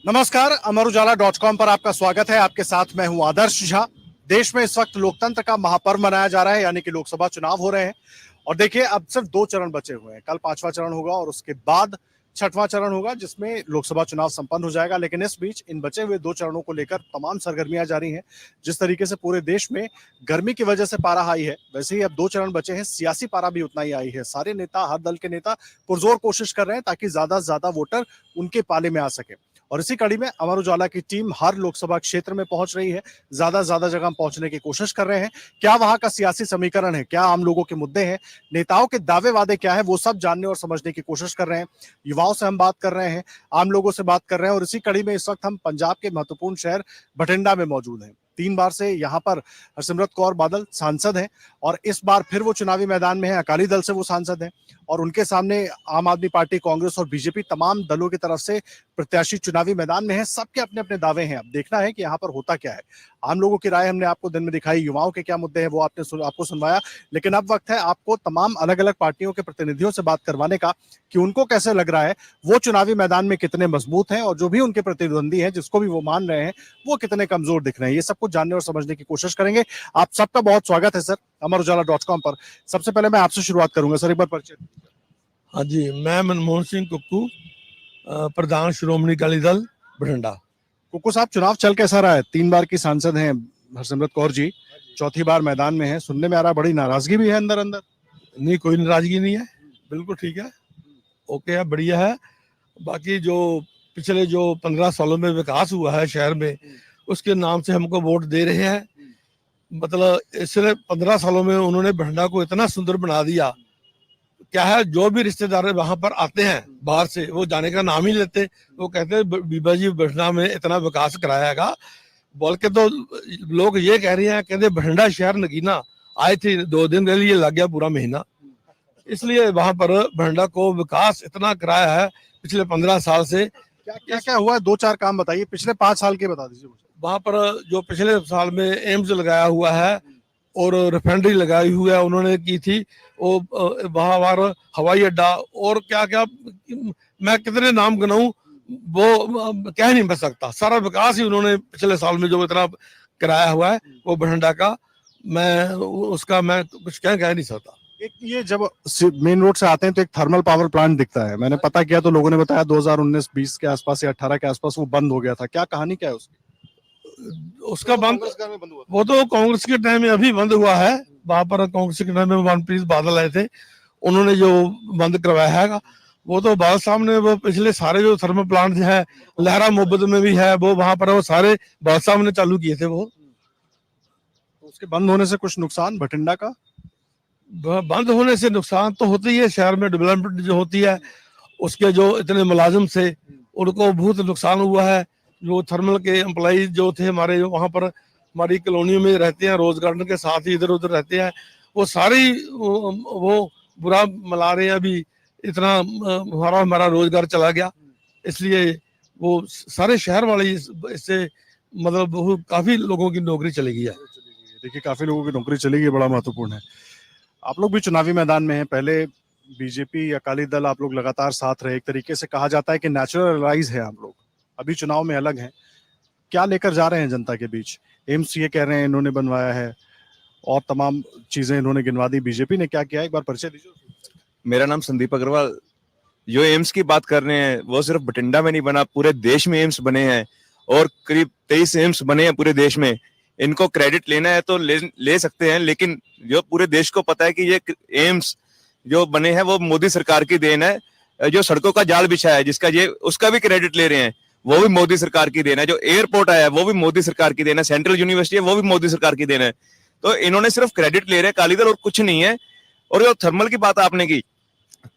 नमस्कार, अमर उजाला.com पर आपका स्वागत है। आपके साथ मैं हूं आदर्श झा। देश में इस वक्त लोकतंत्र का महापर्व मनाया जा रहा है, यानी कि लोकसभा चुनाव हो रहे हैं। और देखिए, अब सिर्फ 2 चरण बचे हुए हैं। कल 5वां चरण होगा और उसके बाद 6वां चरण होगा, जिसमें लोकसभा चुनाव संपन्न हो जाएगा। लेकिन इस बीच इन बचे हुए 2 चरणों को लेकर तमाम सरगर्मियां जारी हैं। जिस तरीके से पूरे देश में गर्मी की वजह से पारा हाई है, वैसे ही अब 2 चरण बचे हैं, सियासी पारा भी उतना ही हाई है। सारे नेता, हर दल के नेता पुरजोर कोशिश कर रहे हैं ताकि ज्यादा से ज्यादा वोटर उनके पाले में आ सके। और इसी कड़ी में अमर उजाला की टीम हर लोकसभा क्षेत्र में पहुंच रही है, ज्यादा से ज्यादा जगह पहुंचने की कोशिश कर रहे हैं। क्या वहां का सियासी समीकरण है, क्या आम लोगों के मुद्दे हैं, नेताओं के दावे वादे क्या है, वो सब जानने और समझने की कोशिश कर रहे हैं। युवाओं से हम बात कर रहे हैं, आम लोगों से बात कर रहे हैं। और इसी कड़ी में इस वक्त हम पंजाब के महत्वपूर्ण शहर बठिंडा में मौजूद हैं। 3 बार से यहाँ पर हरसिमरत कौर बादल सांसद हैं और इस बार फिर वो चुनावी मैदान में है। अकाली दल से वो सांसद हैं और उनके सामने आम आदमी पार्टी, कांग्रेस और बीजेपी, तमाम दलों की तरफ से प्रत्याशी चुनावी मैदान में है। सबके अपने अपने दावे हैं। अब देखना है कि यहाँ पर होता क्या है। आम लोगों की राय हमने आपको दिन में दिखाई, युवाओं के क्या मुद्दे हैं वो आपको सुनवाया। लेकिन अब वक्त है आपको तमाम अलग अलग पार्टियों के प्रतिनिधियों से बात करवाने का कि उनको कैसे लग रहा है, वो चुनावी मैदान में कितने मजबूत हैं और जो भी उनके प्रतिद्वंदी हैं, जिसको भी वो मान रहे हैं, वो कितने कमजोर दिख रहे हैं। ये सब कुछ जानने और समझने की कोशिश करेंगे। आप सबका बहुत स्वागत है सर अमर उजाला.com पर। सबसे पहले मैं आपसे शुरुआत करूंगा सर, एक बार परिचय। हाँ जी, मैं मनमोहन सिंह कुक्कू, प्रधान श्रोमणी अकाली दल बठिंडा। कुक्कू साहब, चुनाव चल कैसा रहा है? 3 बार की सांसद हैं हरसिमरत कौर जी, चौथी बार मैदान में है। सुनने में आ रहा है बड़ी नाराजगी भी है अंदर अंदर। नहीं, कोई नाराजगी नहीं है, बिल्कुल ठीक है, ओके है, बढ़िया है। बाकी जो पिछले जो 15 सालों में विकास हुआ है शहर में, उसके नाम से हमको वोट दे रहे हैं। मतलब इसलिए 15 सालों में उन्होंने बठिंडा को इतना सुंदर बना दिया। क्या है, जो भी रिश्तेदार वहां पर आते हैं बाहर से, वो जाने का नाम ही लेते। वो कहते हैं बीबा जी बठिंडा में इतना विकास करायागा बोल के। तो लोग ये कह रहे हैं, कहते बठिंडा शहर नगीना आए थे 2 दिन के लिए, लग गया पूरा महीना। इसलिए वहां पर बठिंडा को विकास इतना कराया है पिछले 15 साल से। क्या क्या हुआ है? 2-4 काम बताइए, पिछले 5 साल के बता दीजिए मुझे। वहां पर जो पिछले साल में एम्स लगाया हुआ है और रिफाइनरी लगाई हुई है उन्होंने की थी, वो वहां हवाई अड्डा और क्या क्या, मैं कितने नाम गिनाऊं, वो कह नहीं बच सकता। सारा विकास ही उन्होंने पिछले साल में जो इतना कराया हुआ है वो बठिंडा का, मैं कुछ कह नहीं सकता। एक ये जब मेन रोड से आते हैं तो एक थर्मल पावर प्लांट दिखता है। मैंने पता किया तो लोगों ने बताया 2019-20 के आसपास या 18 के आसपास वो बंद हो गया था। क्या कहानी क्या है उसकी? उसका बंद, वो तो कांग्रेस के टाइम में अभी बंद हुआ है। वहां पर कांग्रेस के टाइम में मनप्रीत बादल आए थे, उन्होंने जो बंद करवाया है वो तो बादल साहब ने, वो पिछले सारे जो थर्मल प्लांट है, लहरा मोहब्बत में भी है वो, वहां पर वो सारे बादल साहब ने चालू किए थे। वो तो उसके बंद होने से कुछ नुकसान बठिंडा का? बंद होने से नुकसान तो होती है, शहर में डेवलपमेंट जो होती है उसके जो इतने मुलाजिम से उनको बहुत नुकसान हुआ है। जो थर्मल के एम्प्लॉज जो थे हमारे, जो वहाँ पर हमारी कॉलोनियों में रहते हैं, रोज गार्डन के साथ ही इधर उधर रहते हैं, वो सारी वो बुरा मिला रहे हैं। अभी इतना हमारा रोजगार चला गया, इसलिए वो सारे शहर वाले इससे मतलब बहुत काफी लोगों की नौकरी चली गई है। देखिए, काफी लोगों की नौकरी चली गई, बड़ा महत्वपूर्ण है। आप लोग भी चुनावी मैदान में हैं। पहले बीजेपी, अकाली दल, आप लोग लगातार साथ रहे। एक तरीके से कहा जाता है कि नेचुरल एलाइज है आप लोग। अभी चुनाव में अलग हैं। क्या लेकर जा रहे हैं जनता के बीच? एम्स ये कह रहे हैं इन्होंने बनवाया है और तमाम चीजें इन्होंने गिनवा दी। बीजेपी ने क्या किया, एक बार परिचय दीजिए। मेरा नाम संदीप अग्रवाल। जो एम्स की बात कर रहे हैं वो सिर्फ बठिंडा में नहीं बना, पूरे देश में एम्स बने हैं और करीब 23 एम्स बने हैं पूरे देश में। इनको क्रेडिट लेना है तो ले सकते हैं, लेकिन जो पूरे देश को पता है कि ये एम्स जो बने हैं वो मोदी सरकार की देन है। जो सड़कों का जाल बिछा है जिसका, ये उसका भी क्रेडिट ले रहे हैं, वो भी मोदी सरकार की देन है। जो एयरपोर्ट आया है वो भी मोदी सरकार की देन है। सेंट्रल यूनिवर्सिटी है वो भी मोदी सरकार की देन है। तो इन्होंने सिर्फ क्रेडिट ले रहे हैं अकाली दल, और कुछ नहीं है। और जो थर्मल की बात आपने की,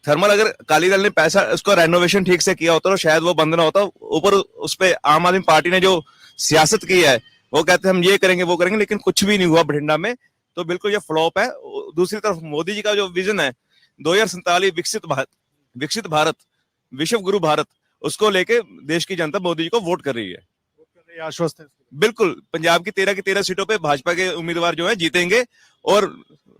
थर्मल अगर अकाली दल ने पैसा, उसको रेनोवेशन ठीक से किया होता तो शायद वो बंद ना होता। ऊपर उस पे आम आदमी पार्टी ने जो सियासत की है, वो कहते हैं हम ये करेंगे वो करेंगे, लेकिन कुछ भी नहीं हुआ बठिंडा में। तो बिल्कुल ये फ्लॉप है। दूसरी तरफ मोदी जी का जो विजन है 2047 विकसित भारत, विश्व गुरु भारत, उसको लेके देश की जनता मोदी जी को वोट कर रही है। आश्वस्त है। बिल्कुल, पंजाब की 13 की 13 सीटों पे भाजपा के उम्मीदवार जो है जीतेंगे और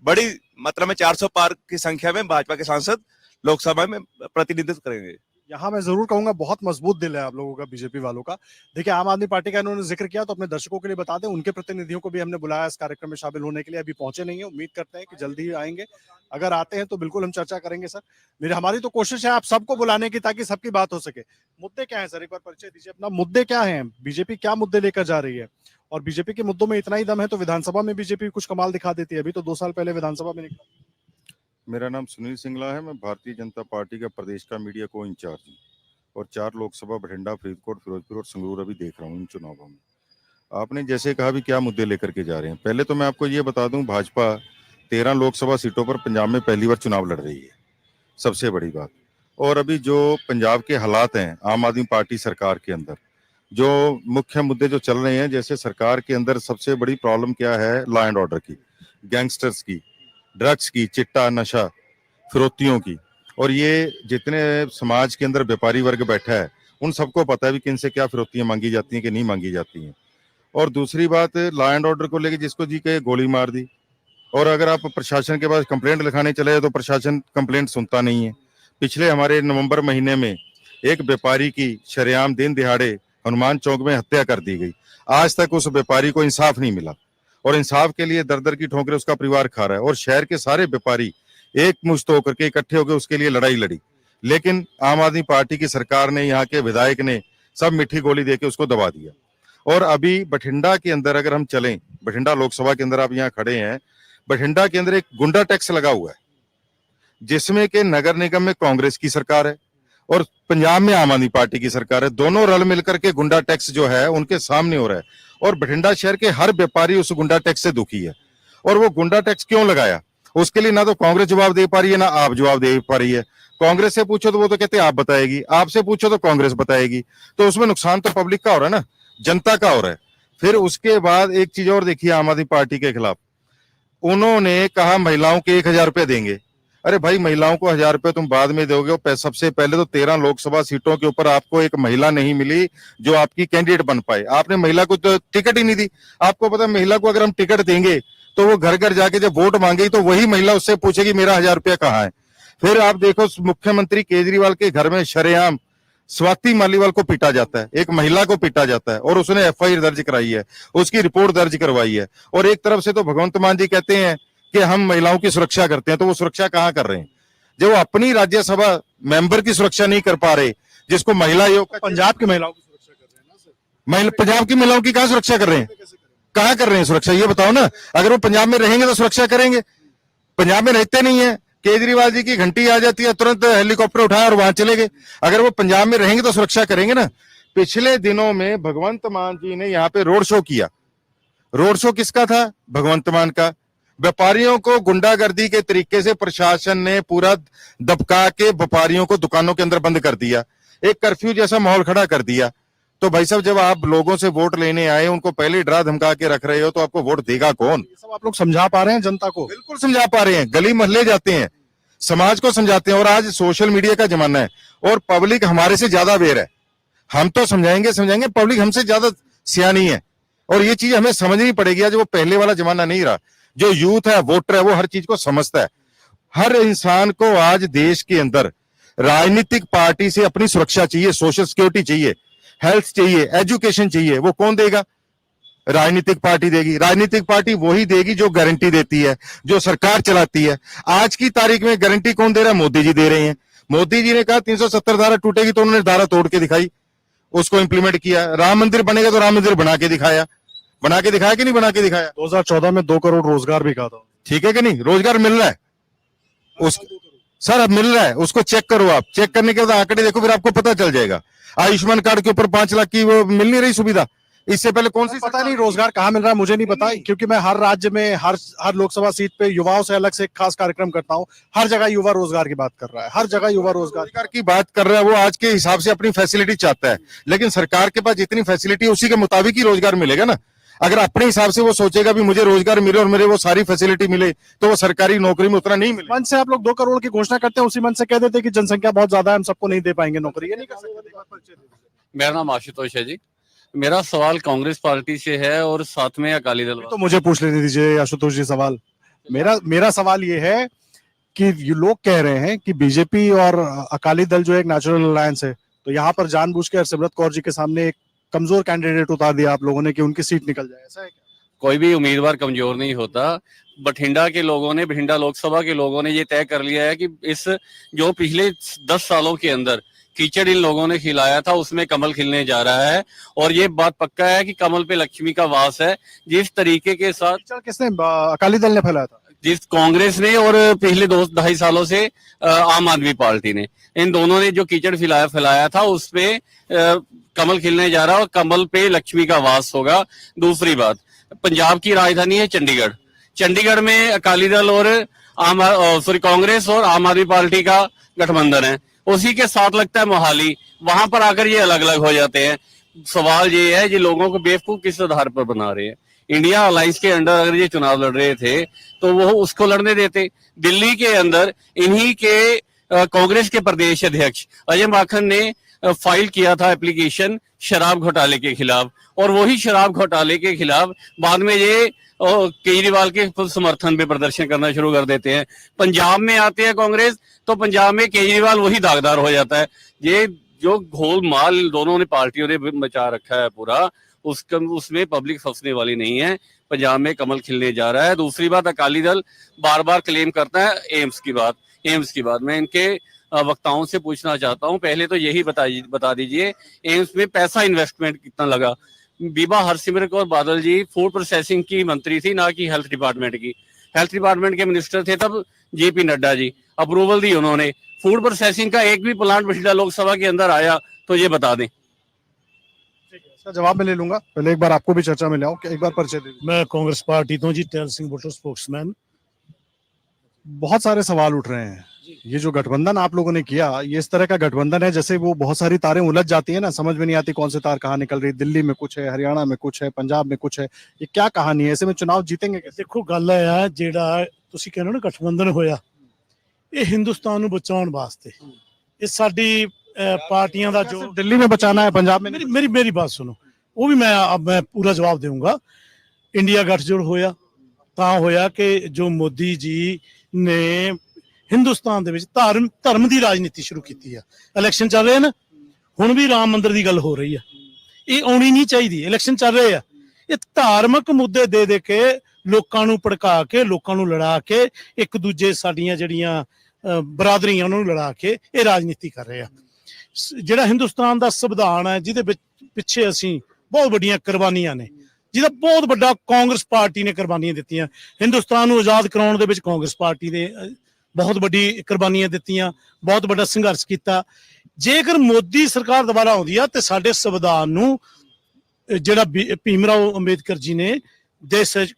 बड़ी मात्रा में 400 पार की संख्या में भाजपा के सांसद लोकसभा में प्रतिनिधित्व करेंगे। यहाँ मैं जरूर कहूंगा बहुत मजबूत दिल है आप लोगों का, बीजेपी वालों का। देखिए, आम आदमी पार्टी का इन्होंने जिक्र किया, तो अपने दर्शकों के लिए बता दें, उनके प्रतिनिधियों को भी हमने बुलाया इस कार्यक्रम में शामिल होने के लिए। अभी पहुंचे नहीं है, उम्मीद करते हैं कि जल्दी ही आएंगे। अगर आते हैं तो बिल्कुल हम चर्चा करेंगे सर। हमारी तो कोशिश है आप सबको बुलाने की, ताकि सबकी बात हो सके। मुद्दे क्या है सर, एक बार परिचय दीजिए अपना। मुद्दे क्या है, बीजेपी क्या मुद्दे लेकर जा रही है? और बीजेपी के मुद्दों में इतना ही दम है तो विधानसभा में बीजेपी कुछ कमाल दिखा देती है। अभी तो 2 साल पहले विधानसभा में निकला। मेरा नाम सुनील सिंगला है। मैं भारतीय जनता पार्टी का प्रदेश का मीडिया को इंचार्ज हूँ और 4 लोकसभा बठिंडा, फरीदकोट, फिरोजपुर और संगरूर अभी देख रहा हूँ इन चुनावों में। आपने जैसे कहा भी क्या मुद्दे लेकर के जा रहे हैं, पहले तो मैं आपको ये बता दूं, भाजपा 13 लोकसभा सीटों पर पंजाब में पहली बार चुनाव लड़ रही है, सबसे बड़ी बात। और अभी जो पंजाब के हालात हैं आम आदमी पार्टी सरकार के अंदर, जो मुख्य मुद्दे जो चल रहे हैं, जैसे सरकार के अंदर सबसे बड़ी प्रॉब्लम क्या है, लॉ एंड ऑर्डर की, गैंगस्टर्स की, ड्रग्स की, चिट्टा नशा, फिरौतियों की। और ये जितने समाज के अंदर व्यापारी वर्ग बैठा है उन सबको पता है भी किन से क्या फिरौतियां मांगी जाती हैं कि नहीं मांगी जाती हैं। और दूसरी बात, लॉ एंड ऑर्डर को लेकर जिसको जी के गोली मार दी, और अगर आप प्रशासन के पास कंप्लेंट लिखाने चले तो प्रशासन कंप्लेंट सुनता नहीं है। पिछले हमारे नवंबर महीने में एक व्यापारी की शरेआम दिन दिहाड़े हनुमान चौक में हत्या कर दी गई। आज तक उस व्यापारी को इंसाफ नहीं मिला और इंसाफ के लिए दर दर की ठोकरें उसका परिवार खा रहा है। और शहर के सारे व्यापारी एक मुश्त होकर के इकट्ठे होकर उसके लिए लड़ाई लड़ी, लेकिन आम आदमी पार्टी की सरकार ने, यहाँ के विधायक ने सब मीठी गोली देके उसको दबा दिया। और अभी बठिंडा के अंदर अगर हम चलें, बठिंडा लोकसभा के अंदर आप यहाँ खड़े हैं, बठिंडा के अंदर एक गुंडा टैक्स लगा हुआ है, जिसमें कि नगर निगम में कांग्रेस की सरकार है और पंजाब में आम आदमी पार्टी की सरकार है। दोनों रल मिलकर के गुंडा टैक्स जो है उनके सामने हो रहा है और बठिंडा शहर के हर व्यापारी उस गुंडा टैक्स से दुखी है। और वो गुंडा टैक्स क्यों लगाया, उसके लिए ना तो कांग्रेस जवाब दे पा रही है ना आप जवाब दे पा रही है। कांग्रेस से पूछो तो वो तो कहते हैं आप बताएगी, आपसे पूछो तो कांग्रेस बताएगी। तो उसमें नुकसान तो पब्लिक का हो रहा है ना, जनता का हो रहा है। फिर उसके बाद एक चीज और देखिए, आम आदमी पार्टी के खिलाफ उन्होंने कहा महिलाओं के 1000 रुपए देंगे। अरे भाई, महिलाओं को 1000 रुपए तुम बाद में दोगे। सबसे पहले तो 13 लोकसभा सीटों के ऊपर आपको एक महिला नहीं मिली जो आपकी कैंडिडेट बन पाए। आपने महिला को तो टिकट ही नहीं दी। आपको पता है महिला को अगर हम टिकट देंगे तो वो घर घर जाके जब वोट मांगेगी तो वही महिला उससे पूछेगी मेरा 1000 रुपया कहाँ है। फिर आप देखो, मुख्यमंत्री केजरीवाल के घर में शरेआम स्वाति मालीवाल को पीटा जाता है, एक महिला को पीटा जाता है और उसने एफआईआर दर्ज कराई है, उसकी रिपोर्ट दर्ज करवाई है। और एक तरफ से तो भगवंत मान जी कहते हैं कि हम महिलाओं की सुरक्षा करते हैं, तो वो सुरक्षा कहाँ कर रहे हैं जब वो अपनी राज्यसभा मेंबर की सुरक्षा नहीं कर पा रहे, जिसको महिला आयोग का। पंजाब की महिलाओं की सुरक्षा कर रहे हैं ना सर? पंजाब की महिलाओं की कहाँ सुरक्षा कर रहे हैं, कहाँ कर रहे हैं सुरक्षा, ये बताओ ना। अगर वो पंजाब में रहेंगे तो सुरक्षा करेंगे, पंजाब में रहते नहीं है। केजरीवाल जी की घंटी आ जाती है, तुरंत हेलीकॉप्टर उठाया और वहां चले गए। अगर वो पंजाब में रहेंगे तो सुरक्षा करेंगे ना। पिछले दिनों में भगवंत मान जी ने यहाँ पे रोड शो किया। रोड शो किसका था? भगवंत मान का। व्यापारियों को गुंडागर्दी के तरीके से प्रशासन ने पूरा दबका के व्यापारियों को दुकानों के अंदर बंद कर दिया, एक कर्फ्यू जैसा माहौल खड़ा कर दिया। तो भाई साहब, जब आप लोगों से वोट लेने आए, उनको पहले डरा धमका के रख रहे हो, तो आपको वोट देगा कौन? ये सब आप लोग समझा पा रहे हैं जनता को? बिल्कुल समझा पा रहे हैं, गली मोहल्ले जाते हैं, समाज को समझाते हैं। और आज सोशल मीडिया का जमाना है और पब्लिक हमारे से ज्यादा अवेयर है। हम तो समझाएंगे, पब्लिक हमसे ज्यादा सियानी है और ये चीज हमें समझनी पड़ेगी। आज वो पहले वाला जमाना नहीं रहा। जो यूथ है, वोटर है, वो हर चीज को समझता है। हर इंसान को आज देश के अंदर राजनीतिक पार्टी से अपनी सुरक्षा चाहिए, सोशल सिक्योरिटी चाहिए, हेल्थ चाहिए, एजुकेशन चाहिए। वो कौन देगा? राजनीतिक पार्टी देगी। राजनीतिक पार्टी वही देगी जो गारंटी देती है, जो सरकार चलाती है। आज की तारीख में गारंटी कौन दे रहा है? मोदी जी दे रहे हैं। मोदी जी ने कहा 370 धारा टूटेगी, तो उन्होंने धारा तोड़ के दिखाई, उसको इंप्लीमेंट किया। राम मंदिर बनेगा तो राम मंदिर बना के दिखाया कि नहीं बना के दिखाया? 2014 में 2 करोड़ रोजगार भी कहा था। ठीक है कि नहीं? रोजगार मिल रहा है उस सर, अब मिल रहा है, उसको चेक करो। आप चेक करने के बाद आंकड़े देखो, फिर आपको पता चल जाएगा। आयुष्मान कार्ड के ऊपर 5 लाख की वो मिल नहीं रही सुविधा। इससे पहले कौन सी? पता नहीं रोजगार कहाँ मिल रहा है, मुझे नहीं पता, क्योंकि मैं हर राज्य में हर लोकसभा सीट पे युवाओं से अलग से एक खास कार्यक्रम करता हूँ। हर जगह युवा रोजगार की बात कर रहा है, हर जगह युवा रोजगार की बात कर रहा है। वो आज के हिसाब से अपनी फैसिलिटी चाहता है, लेकिन सरकार के पास जितनी फैसिलिटी है उसी के मुताबिक ही रोजगार मिलेगा ना। अगर अपने हिसाब से वो सोचेगा भी मुझे रोजगार मिले और मेरे वो सारी फैसिलिटी मिले, तो वो सरकारी नौकरी में उतना नहीं मिले। मन से आप लोग 2 करोड़ की घोषणा करते हैं, उसी मन से कह देते हैं कि जनसंख्या बहुत ज्यादा है, हम सबको नहीं दे पाएंगे नौकरी। ये नहीं कर सकते। मेरा नाम आशुतोष है जी। मेरा सवाल कांग्रेस पार्टी से है और साथ में अकाली दल। तो मुझे पूछ लेने दीजिए आशुतोष जी सवाल। मेरा सवाल ये है कि ये लोग कह रहे हैं कि बीजेपी और अकाली दल जो एक नेचुरल अलायंस है, तो यहाँ पर जानबूझ के हरसिमरत कौर जी के सामने एक कमजोर कैंडिडेट उतार दिया आप लोगों ने कि उनकी सीट निकल जाए, ऐसा है क्या? कोई भी उम्मीदवार कमजोर नहीं होता। बठिंडा के लोगों ने, बठिंडा लोकसभा के लोगों ने ये तय कर लिया है कि इस जो पिछले 10 सालों के अंदर कीचड़ इन लोगों ने खिलाया था उसमें कमल खिलने जा रहा है। और ये बात पक्का है कि कमल पे लक्ष्मी का वास है। जिस तरीके के साथ कीचड़ किसने, अकाली दल ने फैलाया था? जिस कांग्रेस ने और पिछले 2-2.5 सालों से आम आदमी पार्टी ने, इन दोनों ने जो कीचड़ फैलाया था उसपे कमल खिलने जा रहा है और कमल पे लक्ष्मी का वास होगा। दूसरी बात, पंजाब की राजधानी है चंडीगढ़। चंडीगढ़ में अकाली दल और कांग्रेस और आम आदमी पार्टी का गठबंधन है। उसी के साथ लगता है मोहाली, वहां पर आकर ये अलग अलग हो जाते हैं। सवाल ये है, ये लोगों को बेवकूफ किस आधार पर बना रहे हैं? इंडिया अलायंस के अंडर अगर ये चुनाव लड़ रहे थे तो वो उसको लड़ने देते। दिल्ली के अंदर इन्हीं के कांग्रेस के प्रदेश अध्यक्ष अजय माखन ने फाइल किया था एप्लीकेशन शराब घोटाले के खिलाफ, और वही शराब घोटाले के खिलाफ बाद में ये केजरीवाल के समर्थन पे प्रदर्शन करना शुरू कर देते हैं। पंजाब में आते हैं कांग्रेस तो पंजाब में केजरीवाल वही दागदार हो जाता है। ये जो घोलमाल दोनों ने पार्टियों ने मचा रखा है पूरा, उसमें पब्लिक फंसने वाली नहीं है। पंजाब में कमल खिलने जा रहा है। दूसरी बात, अकाली दल बार बार क्लेम करता है एम्स की बात मैं इनके वक्ताओं से पूछना चाहता हूं। पहले तो यही बता दीजिए, एम्स में पैसा इन्वेस्टमेंट कितना लगा? बीबा हरसिमरत कौर बादल जी फूड प्रोसेसिंग की मंत्री थी, ना कि हेल्थ डिपार्टमेंट की। हेल्थ डिपार्टमेंट के मिनिस्टर थे तब जेपी नड्डा जी, अप्रूवल दी उन्होंने। फूड प्रोसेसिंग का एक भी प्लांट बठिंडा लोकसभा के अंदर आया तो ये बता दें। इसका जवाब मैं ले लूंगा, पहले एक बार आपको भी चर्चा में ले आऊं, एक बार परिचय दे दीजिए। मैं कांग्रेस पार्टी तो जी टेल सिंह भुट्टो स्पोक्समैन। बहुत सारे सवाल उठ रहे हैं, ये जो गठबंधन आप लोगों ने किया, ये इस तरह का गठबंधन है जैसे वो बहुत सारी तारें उलझ जाती है ना, समझ में नहीं आती कौन से तार कहाँ निकल रही। दिल्ली में कुछ है, हरियाणा में कुछ है, पंजाब में कुछ है, ये क्या कहानी है? ऐसे में चुनाव जीतेंगे कैसे? देखो ਗੱਲ ਹੈ ਜਿਹੜਾ ਤੁਸੀਂ ਕਹਿੰਦੇ ਹੋ ਨਾ ਗਠਬੰਧਨ ਹੋਇਆ, ਇਹ ਹਿੰਦੁਸਤਾਨ ਨੂੰ ਬਚਾਉਣ ਵਾਸਤੇ। ਇਹ ਸਾਡੀ ਪਾਰਟੀਆਂ ਦਾ ਜੋ सिर्फ दिल्ली में बचाना है, पंजाब में नहीं? ਮੇਰੀ ਬਾਤ ਸੁਣੋ, ਉਹ ਵੀ ਮੈਂ ਪੂਰਾ ਜਵਾਬ ਦੇਵਾਂਗਾ। ਇੰਡੀਆ ਗੱਠਜੋੜ ਹੋਇਆ ਤਾਂ ਹੋਇਆ ਕਿ ਜੋ ਮੋਦੀ ਜੀ ਨੇ ਹਿੰਦੁਸਤਾਨ ਦੇ ਵਿੱਚ ਧਰਮ ਦੀ ਰਾਜਨੀਤੀ ਸ਼ੁਰੂ ਕੀਤੀ ਆ। ਇਲੈਕਸ਼ਨ ਚੱਲ ਰਹੇ ਨਾ, ਹੁਣ ਵੀ ਰਾਮ ਮੰਦਿਰ ਦੀ ਗੱਲ ਹੋ ਰਹੀ ਆ। ਇਹ ਆਉਣੀ ਨਹੀਂ ਚਾਹੀਦੀ। ਇਲੈਕਸ਼ਨ ਚੱਲ ਰਹੇ ਆ, ਇਹ ਧਾਰਮਿਕ ਮੁੱਦੇ ਦੇ ਕੇ ਲੋਕਾਂ ਨੂੰ ਭੜਕਾ ਕੇ, ਲੋਕਾਂ ਨੂੰ ਲੜਾ ਕੇ, ਇੱਕ ਦੂਜੇ ਸਾਡੀਆਂ ਜਿਹੜੀਆਂ ਬਰਾਦਰੀਆਂ ਉਹਨਾਂ ਨੂੰ ਲੜਾ ਕੇ ਇਹ ਰਾਜਨੀਤੀ ਕਰ ਰਹੇ ਆ। ਜਿਹੜਾ ਹਿੰਦੁਸਤਾਨ ਦਾ ਸੰਵਿਧਾਨ ਹੈ, ਜਿਹਦੇ ਵਿੱਚ ਪਿੱਛੇ ਅਸੀਂ ਬਹੁਤ ਵੱਡੀਆਂ ਕੁਰਬਾਨੀਆਂ ਨੇ, ਜਿਹਦਾ ਬਹੁਤ ਵੱਡਾ ਕਾਂਗਰਸ ਪਾਰਟੀ ਨੇ ਕੁਰਬਾਨੀਆਂ ਦਿੱਤੀਆਂ। ਹਿੰਦੁਸਤਾਨ ਨੂੰ ਆਜ਼ਾਦ ਕਰਾਉਣ ਦੇ ਵਿੱਚ ਕਾਂਗਰਸ ਪਾਰਟੀ ਨੇ ਬਹੁਤ ਵੱਡੀ ਕੁਰਬਾਨੀਆਂ ਦਿੱਤੀਆਂ, ਬਹੁਤ ਵੱਡਾ ਸੰਘਰਸ਼ ਕੀਤਾ। ਜੇਕਰ ਮੋਦੀ ਸਰਕਾਰ ਦੁਬਾਰਾ ਆਉਂਦੀ ਆ ਤੇ ਸਾਡੇ ਸੰਵਿਧਾਨ ਨੂੰ ਜਿਹੜਾ ਭੀਮ ਰਾਓ ਅੰਬੇਦਕਰ ਜੀ ਨੇ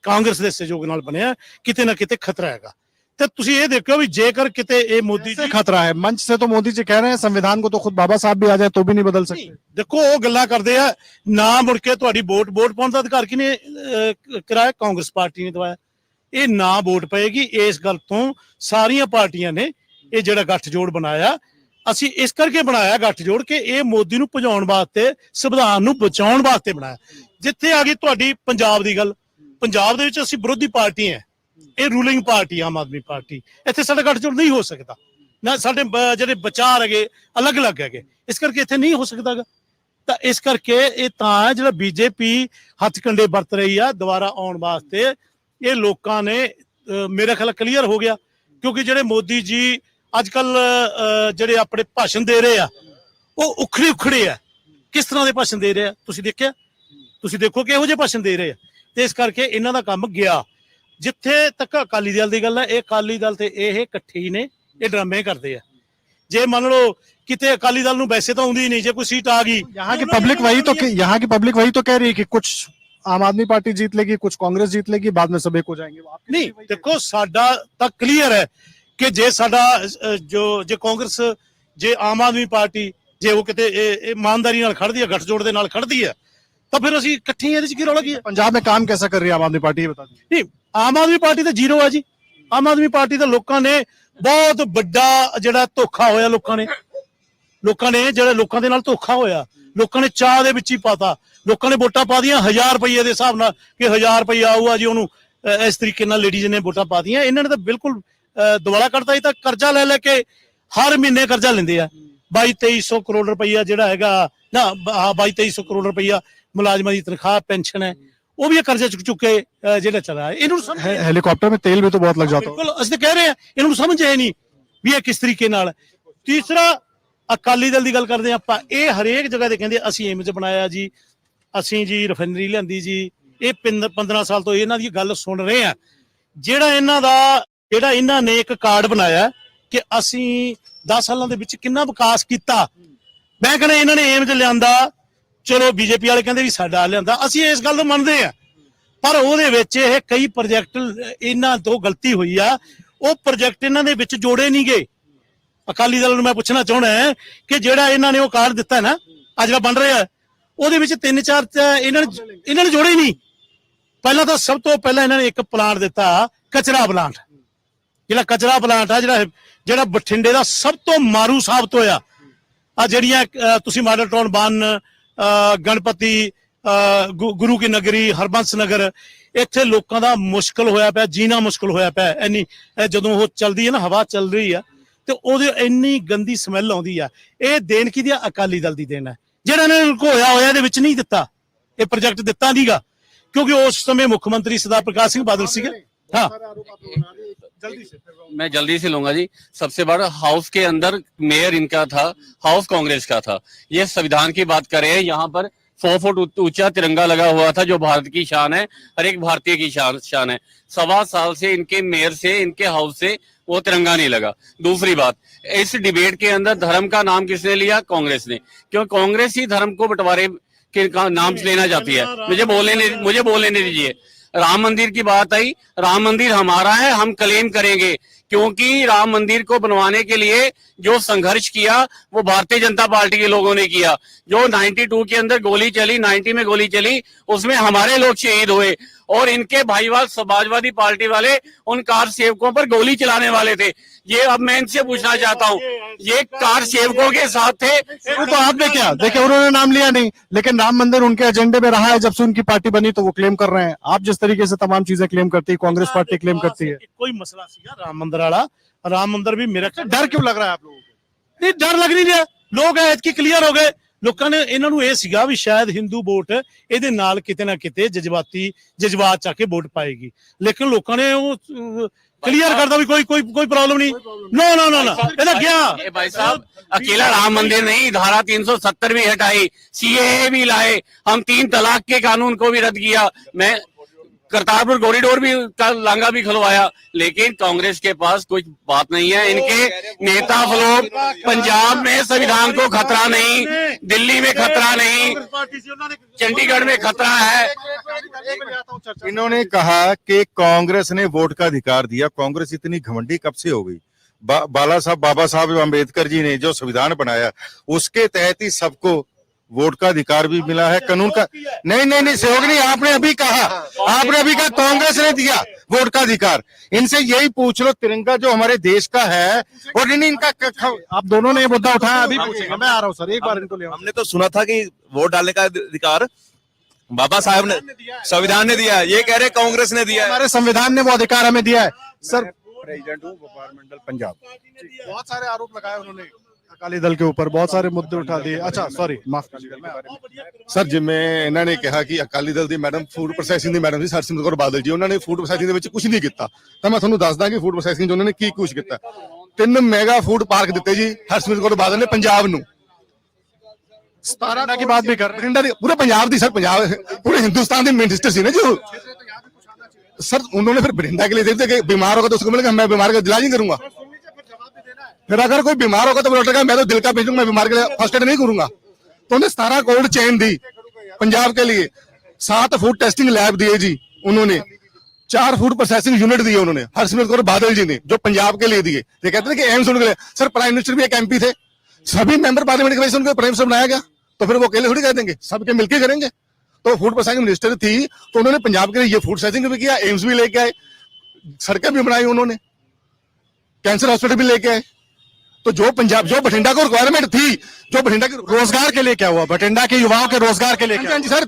ਕਾਂਗਰਸ ਦੇ ਸਹਿਯੋਗ ਨਾਲ ਬਣਿਆ, ਕਿਤੇ ਨਾ ਕਿਤੇ ਖਤਰਾ ਹੈਗਾ। ਤੇ ਤੁਸੀਂ ਇਹ ਦੇਖੋ ਵੀ ਜੇਕਰ ਕਿਤੇ ਇਹ ਮੋਦੀ से खतरा है। मंच से तो मोदी जी कह रहे हैं संविधान को तो खुद बाबा साहब भी आ जाए तो भी नहीं बदल सकते। ਦੇਖੋ ਉਹ ਗੱਲਾਂ ਕਰਦੇ ਆ, ਨਾ ਮੁੜ ਕੇ ਤੁਹਾਡੀ ਵੋਟ ਪਾਉਣ ਦਾ ਅਧਿਕਾਰ ਕਿਹਨੇ ਕਰਾਇਆ? ਕਾਂਗਰਸ ਪਾਰਟੀ ਨੇ ਦਵਾਇਆ। ਇਹ ਨਾ ਵੋਟ ਪਏਗੀ, ਇਸ ਗੱਲ ਤੋਂ ਸਾਰੀਆਂ ਪਾਰਟੀਆਂ ਨੇ ਇਹ ਜਿਹੜਾ ਗੱਠਜੋੜ ਬਣਾਇਆ। ਅਸੀਂ ਇਸ ਕਰਕੇ ਬਣਾਇਆ ਗੱਠਜੋੜ ਕਿ ਇਹ ਮੋਦੀ ਨੂੰ ਭਜਾਉਣ ਵਾਸਤੇ, ਸੰਵਿਧਾਨ ਨੂੰ ਬਚਾਉਣ ਵਾਸਤੇ ਬਣਾਇਆ। ਜਿੱਥੇ ਆ ਗਈ ਤੁਹਾਡੀ ਪੰਜਾਬ ਦੀ ਗੱਲ, ਪੰਜਾਬ ਦੇ ਵਿੱਚ ਅਸੀਂ ਵਿਰੋਧੀ ਪਾਰਟੀ ਹੈ, ਇਹ ruling party Aam Aadmi party. ਇੱਥੇ ਸਾਡਾ ਗੱਠਜੋੜ ਨਹੀਂ ਹੋ ਸਕਦਾ ਨਾ, ਸਾਡੇ ਜਿਹੜੇ ਵਿਚਾਰ ਹੈਗੇ ਅਲੱਗ-ਅਲੱਗ ਹੈਗੇ, ਇਸ ਕਰਕੇ ਇੱਥੇ ਨਹੀਂ ਹੋ ਸਕਦਾਗਾ। ਤਾਂ ਇਸ ਕਰਕੇ ਇਹ ਤਾਂ ਜਿਹੜਾ ਬੀਜੇਪੀ ਹੱਥ ਕੰਡੇ ਵਰਤ ਰਹੀ ਆ ਦੁਬਾਰਾ ਆਉਣ ਵਾਸਤੇ, ਇਹ ਲੋਕਾਂ ਨੇ ਮੇਰਾ ਖਿਆਲ ਕਲੀਅਰ ਹੋ ਗਿਆ। ਕਿਉਂਕਿ ਜਿਹੜੇ ਮੋਦੀ ਜੀ ਅੱਜ ਕੱਲ ਜਿਹੜੇ ਆਪਣੇ ਭਾਸ਼ਣ ਦੇ ਰਹੇ ਆ, ਉਹ ਉਖੜੇ ਆ। ਕਿਸ ਤਰ੍ਹਾਂ ਦੇ ਭਾਸ਼ਣ ਦੇ ਰਹੇ ਆ ਤੁਸੀਂ ਦੇਖਿਆ? ਤੁਸੀਂ ਦੇਖੋ ਕਿ ਇਹੋ ਜਿਹੇ ਭਾਸ਼ਣ ਦੇ ਰਹੇ ਆ। ਤੇ ਇਸ ਕਰਕੇ ਇਹਨਾਂ ਦਾ ਕੰਮ ਗਿਆ। ਜਿੱਥੇ ਤੱਕ ਅਕਾਲੀ ਦਲ ਦੀ ਗੱਲ ਹੈ, ਇਹ ਅਕਾਲੀ ਦਲ ਤੇ ਇਹ ਇਕੱਠੇ ਹੀ ਨੇ, ਇਹ ਡਰਾਮੇ ਕਰਦੇ ਆ। ਜੇ ਮੰਨ ਲਓ ਕਿਤੇ ਅਕਾਲੀ ਦਲ ਨੂੰ ਵੈਸੇ ਤਾਂ ਆਉਂਦੀ ਨਹੀਂ, ਜੇ ਕੋਈ ਸੀਟ ਆ ਗਈ, यहाँ की पब्लिक वही तो कह रही है कि कुछ आम आदमी पार्टी जीत लेगी, कुछ कांग्रेस जीत लेगी, बाद में सब एक हो जाएंगे। वो आपकी ਨਹੀਂ वही ਦੇਖੋ ਸਾਡਾ ਤਾਂ ਕਲੀਅਰ ਹੈ ਕਿ ਜੇ ਸਾਡਾ ਜੇ ਕਾਂਗਰਸ, ਜੇ ਆਮ ਆਦਮੀ ਪਾਰਟੀ, ਜੇ ਉਹ ਕਿਤੇ ਇਮਾਨਦਾਰੀ ਨਾਲ ਖੜਦੀ ਹੈ, ਗੱਠਜੋੜ ਦੇ ਨਾਲ ਖੜਦੀ ਹੈ, ਤਾਂ ਫਿਰ ਅਸੀਂ ਇਕੱਠੇ ਹੀ ਇਹਦੇ ਚ ਕੀ ਰੌਲਾ ਕੀ ਹੈ? पंजाब में काम कैसा कर रही है आम आदमी पार्टी, ये बता दीजिए। ਨਹੀਂ, ਆਮ ਆਦਮੀ ਪਾਰਟੀ ਤਾਂ ਜ਼ੀਰੋ ਹੈ ਜੀ। ਆਮ ਆਦਮੀ ਪਾਰਟੀ ਤਾਂ ਲੋਕਾਂ ਨੇ ਬਹੁਤ ਵੱਡਾ ਜਿਹੜਾ ਧੋਖਾ ਹੋਇਆ, ਲੋਕਾਂ ਨੇ ਜਿਹੜਾ ਲੋਕਾਂ ਦੇ ਨਾਲ ਧੋਖਾ ਹੋਇਆ, ਲੋਕਾਂ ਨੇ ਚਾਹ ਦੇ ਵਿੱਚ ਹੀ ਪਾਤਾ। ਲੋਕਾਂ ਨੇ ਵੋਟਾਂ ਪਾ ਦੀਆਂ 1000 ਰੁਪਏ ਦੇ ਹਿਸਾਬ ਨਾਲ ਕਿ 1000 ਰੁਪਏ ਆਊਗਾ ਜੀ ਉਹਨੂੰ, ਇਸ ਤਰੀਕੇ ਨਾਲ ਲੇਡੀਜ਼ ਨੇ ਵੋਟਾਂ ਪਾ ਦੀਆਂ। ਇਹਨਾਂ ਨੇ ਤਾਂ ਬਿਲਕੁਲ ਦਿਵਾਲਾ ਕੱਢਤਾ, ਇਹ ਤਾਂ ਕਰਜ਼ਾ ਲੈ ਕੇ ਹਰ ਮਹੀਨੇ ਕਰਜ਼ਾ ਲੈਂਦੇ ਆ। 22-2300 ਕਰੋੜ ਰੁਪਈਆ ਜਿਹੜਾ ਹੈਗਾ ਨਾ, 22-2300 ਕਰੋੜ ਰੁਪਈਆ ਮੁਲਾਜ਼ਮਾਂ ਦੀ ਤਨਖਾਹ ਪੈਨਸ਼ਨ ਹੈ, ਉਹ ਵੀ ਇਹ ਕਰਜ਼ਾ ਚੁੱਕ ਕੇ ਜਿਹੜਾ ਚਲਾ ਹੈ। ਇਹਨੂੰ ਸਮਝ हेलीकॉप्टर में तेल भी तो बहुत लग जाता है। ਬਿਲਕੁਲ ਅਸੀਂ ਤਾਂ ਕਹਿ ਰਹੇ ਹਾਂ, ਇਹਨੂੰ ਸਮਝ ਆਏ ਨਹੀਂ ਵੀ ਇਹ ਕਿਸ ਤਰੀਕੇ ਨਾਲ। ਤੀਸਰਾ ਅਕਾਲੀ ਦਲ ਦੀ ਗੱਲ ਕਰਦੇ ਆਪਾਂ, ਇਹ ਹਰੇਕ ਜਗ੍ਹਾ ਤੇ ਕਹਿੰਦੇ ਅਸੀਂ ਏਮਜ਼ ਬਣਾਇਆ ਜੀ, ਅਸੀਂ ਜੀ ਰਿਫਾਈਨਰੀ ਲਿਆਂਦੀ ਜੀ। ਇਹ 15 ਸਾਲ ਤੋਂ ਇਹਨਾਂ ਦੀ ਗੱਲ ਸੁਣ ਰਹੇ ਆ। ਜਿਹੜਾ ਇਹਨਾਂ ਨੇ ਇੱਕ ਕਾਰਡ ਬਣਾਇਆ ਕਿ ਅਸੀਂ 10 ਸਾਲਾਂ ਦੇ ਵਿੱਚ ਕਿੰਨਾ ਵਿਕਾਸ ਕੀਤਾ, ਮੈਂ ਕਹਿੰਦਾ ਇਹਨਾਂ ਨੇ ਏਮਜ਼ ਲਿਆਂਦਾ, ਚਲੋ ਬੀਜੇਪੀ ਵਾਲੇ ਕਹਿੰਦੇ ਵੀ ਸਾਡਾ ਲਿਆਂਦਾ, ਅਸੀਂ ਇਸ ਗੱਲ ਨੂੰ ਮੰਨਦੇ ਆ, ਪਰ ਉਹਦੇ ਵਿੱਚ ਇਹ ਕਈ ਪ੍ਰੋਜੈਕਟ ਇਹਨਾਂ ਤੋਂ ਗਲਤੀ ਹੋਈ ਆ, ਉਹ ਪ੍ਰੋਜੈਕਟ ਇਹਨਾਂ ਦੇ ਵਿੱਚ ਜੋੜੇ ਨਹੀਂ ਗਏ। ਅਕਾਲੀ ਦਲ ਨੂੰ ਮੈਂ ਪੁੱਛਣਾ ਚਾਹੁੰਦਾ ਕਿ ਜਿਹੜਾ ਇਹਨਾਂ ਨੇ ਉਹ ਕਾਰਡ ਦਿੱਤਾ ਨਾ, ਅੱਜ ਜਿਹੜਾ ਬਣ ਰਿਹਾ, ਉਹਦੇ ਵਿੱਚ 3-4 ਇਹਨਾਂ ਨੇ ਜੋੜੇ ਨਹੀਂ। ਪਹਿਲਾਂ ਤਾਂ ਸਭ ਤੋਂ ਪਹਿਲਾਂ ਇਹਨਾਂ ਨੇ ਇੱਕ ਪਲਾਂਟ ਦਿੱਤਾ, ਕਚਰਾ ਪਲਾਂਟ। ਜਿਹੜਾ ਕਚਰਾ ਪਲਾਂਟ ਆ, ਜਿਹੜਾ ਬਠਿੰਡੇ ਦਾ ਸਭ ਤੋਂ ਮਾਰੂ ਸਾਬਤ ਹੋਇਆ। ਆ ਜਿਹੜੀਆਂ ਤੁਸੀਂ ਮਾਡਲ ਟਾਊਨ ਬੰਨ, ਗਣਪਤੀ, ਗੁਰੂ ਕੀ ਨਗਰੀ, ਹਰਬੰਸ ਨਗਰ, ਇੱਥੇ ਲੋਕਾਂ ਦਾ ਮੁਸ਼ਕਲ ਹੋਇਆ ਪਿਆ, ਜੀਣਾ ਮੁਸ਼ਕਲ ਹੋਇਆ ਪਿਆ। ਇੰਨੀ ਜਦੋਂ ਉਹ ਚੱਲਦੀ ਹੈ ਨਾ, ਹਵਾ ਚੱਲ ਰਹੀ ਆ, ਤੇ ਉਹਦੇ ਇੰਨੀ ਗੰਦੀ ਸਮੈਲ ਆਉਂਦੀ ਆ। ਇਹ ਦੇਣ ਕਿਹਦੀ ਆ? ਅਕਾਲੀ ਦਲ ਦੀ ਦੇਣ ਹੈ। ਜਿਹੜਾ ਨੇ ਲੁਕੋਇਆ ਹੋਇਆ ਇਹਦੇ ਵਿੱਚ ਨਹੀਂ ਦਿੱਤਾ, ਇਹ ਪ੍ਰੋਜੈਕਟ ਦਿੱਤਾ ਨਹੀਂਗਾ, ਕਿਉਂਕਿ ਉਸ ਸਮੇਂ ਮੁੱਖ ਮੰਤਰੀ ਸਰਦਾਰ प्रकाश सिंह बादल सीगे। हाँ, मैं जल्दी से लूंगा जी। सबसे बड़ा हाउस के अंदर मेयर इनका था, हाउस कांग्रेस का था। ये संविधान की बात करें, यहाँ पर 100 फुट ऊंचा तिरंगा लगा हुआ था, जो भारत की शान है, हर एक भारतीय की शान है। 1.25 साल से इनके मेयर से, इनके हाउस से वो तिरंगा नहीं लगा। दूसरी बात, इस डिबेट के अंदर धर्म का नाम किसने लिया? कांग्रेस ने, क्यों? कांग्रेस ही धर्म को बंटवारे के नाम से लेना चाहती है। मुझे बोलने दीजिए। राम मंदिर की बात आई, राम मंदिर हमारा है, हम क्लेम करेंगे, क्योंकि राम मंदिर को बनवाने के लिए जो संघर्ष किया वो भारतीय जनता पार्टी के लोगों ने किया। जो 92 के अंदर गोली चली, 90 में गोली चली, उसमें हमारे लोग शहीद हुए, और इनके भाईवाल समाजवादी पार्टी वाले उन कार सेवकों पर गोली चलाने वाले थे। ये अब मैं इनसे पूछना चाहता हूँ, ये कार सेवकों के साथ थे, तो आपने क्या देखिए, उन्होंने नाम लिया नहीं, लेकिन राम मंदिर उनके एजेंडे में रहा है। जब से उनकी पार्टी बनी तो वो क्लेम कर रहे हैं। आप जिस तरीके से तमाम चीजें क्लेम करती है, कांग्रेस पार्टी क्लेम करती है। कोई मसला सीगा राम मंदिर वाला, राम मंदिर भी मेरा डर क्यों लग रहा है आप लोगों को? नहीं, डर लग नहीं रहा। लोग ਐਤਕੀ ਕਲੀਅਰ ਹੋ ਗਏ। ਲੋਕਾਂ ਨੇ ਇਹਨਾਂ ਨੂੰ ਇਹ ਸੀਗਾ ਵੀ ਸ਼ਾਇਦ ਹਿੰਦੂ ਵੋਟ ਇਹਦੇ ਨਾਲ ਕਿਤੇ ਨਾ ਕਿਤੇ ਜਜ਼ਬਾਤ ਚ ਆ ਕੇ ਵੋਟ ਪਾਏਗੀ, ਲੇਕਿਨ ਲੋਕਾਂ ਨੇ ਉਹ क्लियर करता भी कोई प्रॉब्लम नहीं। नो इधर क्या भाई साहब, अकेला राम मंदिर नहीं, धारा 370 भी हटाई, सीएए भी लाए, हम 3 तलाक के कानून को भी रद्द किया, मैं करतारपुर कॉरिडोर भी का लांगा भी खुलवाया, लेकिन कांग्रेस के पास कुछ बात नहीं है। इनके नेता लोग पंजाब में संविधान को खतरा नहीं, दिल्ली में खतरा नहीं, चंडीगढ़ में खतरा है। इन्होंने कहा कि कांग्रेस ने वोट का अधिकार दिया। कांग्रेस इतनी घमंडी कब से हो गई? बाबा साहब अम्बेडकर जी ने जो संविधान बनाया उसके तहत ही सबको वोट का अधिकार भी मिला है, कानून का। नहीं सहयोग नहीं, आपने अभी कहा कांग्रेस ने दिया वोट का अधिकार। इनसे यही पूछ लो, तिरंगा जो हमारे देश का है, और इनका आप दोनों ने ये मुद्दा उठाया, अभी पूछेंगे। मैं आ रहा हूँ सर, एक बार इनको ले। हमने तो सुना था कि वोट डालने का अधिकार बाबा साहब ने, संविधान ने दिया, ये कह रहे कांग्रेस ने दिया। हमारे संविधान ने वो अधिकार हमें दिया है। सर, प्रेसिडेंट हूँ व्यापार मंडल पंजाब। बहुत सारे आरोप लगाए उन्होंने अकाली दल के ऊपर, बहुत सारे मुद्दे उठा दिए। अच्छा सॉरी, माफ कीजिएगा ਸਰ। ਜਿਵੇਂ ਇਹਨਾਂ ਨੇ ਕਿਹਾ ਕਿ ਅਕਾਲੀ ਦਲ ਦੀ ਮੈਡਮ ਫੂਡ ਪ੍ਰੋਸੈਸਿੰਗ ਦੀ ਮੈਡਮ ਸੀ ਹਰਸਿਮਰਤ ਕੌਰ ਬਾਦਲ ਜੀ, ਉਹਨਾਂ ਨੇ ਫੂਡ ਪ੍ਰੋਸੈਸਿੰਗ ਦੇ ਵਿੱਚ ਕੁਝ ਨਹੀਂ ਕੀਤਾ। ਤਾਂ ਮੈਂ ਤੁਹਾਨੂੰ ਦੱਸਦਾ ਕਿ ਫੂਡ ਪ੍ਰੋਸੈਸਿੰਗ 'ਚ ਉਹਨਾਂ ਨੇ ਕੀ ਕੁਝ ਕੀਤਾ। 3 ਮੈਗਾ ਫੂਡ ਪਾਰਕ ਦਿੱਤੇ ਜੀ ਹਰਸਿਮਰਤ ਕੌਰ ਬਾਦਲ ਨੇ ਪੰਜਾਬ ਨੂੰ। 17 की बात भी कर ਬਠਿੰਡਾ ਦੀ, ਪੂਰੇ ਪੰਜਾਬ ਦੀ ਸਰ, ਪੰਜਾਬ ਪੂਰੇ ਹਿੰਦुस्तान ਦੇ मिनिस्टर ਸੀ ना जो सर। उन्होंने फिर बठिंडा के लिए दे दिया कि बीमार होगा तो उसको मिलेगा, मैं बीमार का इलाज नहीं करूंगा। फिर अगर कोई बीमार होगा तो डॉक्टर का मैं तो दिल का भेजूंगा, मैं बीमार के लिए फर्स्ट एड नहीं करूंगा। तो उन्हें 17 कोल्ड चेन दी पंजाब के लिए, 7 फूड टेस्टिंग लैब दिए जी उन्होंने, 4 फूड प्रोसेसिंग यूनिट दिए उन्होंने हरसिमरत कौर बादल जी ने, जो पंजाब के लिए दिए। ये कहते हैं कि एम्स उनके लिए। सर, प्राइम मिनिस्टर भी एक एमपी थे, सभी मेंबर पार्लियामेंट की वजह से उनको प्राइम मिनिस्टर बनाया गया, तो फिर वो अकेले थोड़ी कह देंगे, सबके मिलकर करेंगे। तो फूड प्रोसेसिंग मिनिस्टर थी, तो उन्होंने पंजाब के लिए ये फूड प्रोसेसिंग भी किया, एम्स भी लेके आए, सड़कें भी बनाई उन्होंने, कैंसर हॉस्पिटल भी लेके आए। तो जो पंजाब, जो बठिंडा को रिक्वायरमेंट थी, जो बठिंडा के रोजगार के लिए क्या हुआ? बठिंडा के युवाओं के रोजगार के लिए क्या? जी सर,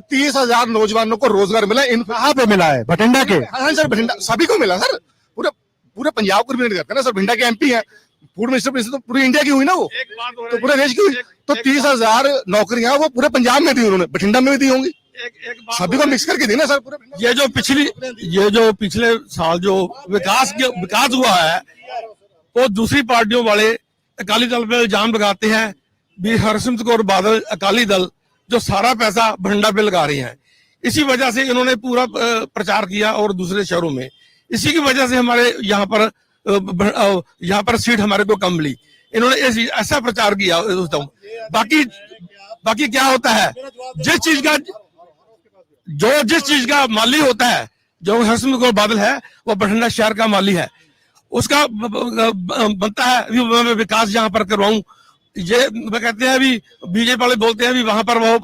30,000 नौजवानों को रोजगार मिला। इन कहाँ पे मिला है? बठिंडा के? हाँ सर, बठिंडा सभी को मिला सर, पूरे पंजाब को रिप्रेजेंट करते हैं ना सर। भिंडा के एमपी हैं, फूड मिनिस्टर तो पूरी इंडिया की हुई ना वो, तो पूरे देश की हुई। तो 30,000 नौकरियां वो पूरे पंजाब में दी उन्होंने, बठिंडा में भी दी होंगी, सभी को मिक्स करके दी ना सर पूरे। ये जो पिछले साल जो विकास हुआ है, वो दूसरी पार्टियों वाले अकाली दल पे इल्जाम लगाते हैं भी हरसिमरत कौर बादल अकाली दल जो सारा पैसा बठिंडा पे लगा रही है। इसी वजह से इन्होंने पूरा प्रचार किया और दूसरे शहरों में, इसी की वजह से हमारे यहाँ पर सीट हमारे को कम मिली। इन्होंने ऐसा प्रचार किया दोस्तों। बाकी क्या होता है, जिस चीज का माली होता है, जो हरसिमरत कौर बादल है वो बठिंडा शहर का माली है, उसका बनता है अभी मैं विकास यहाँ पर करवाऊं। ये कहते हैं अभी बीजेपी वाले बोलते हैं अभी वहां पर वो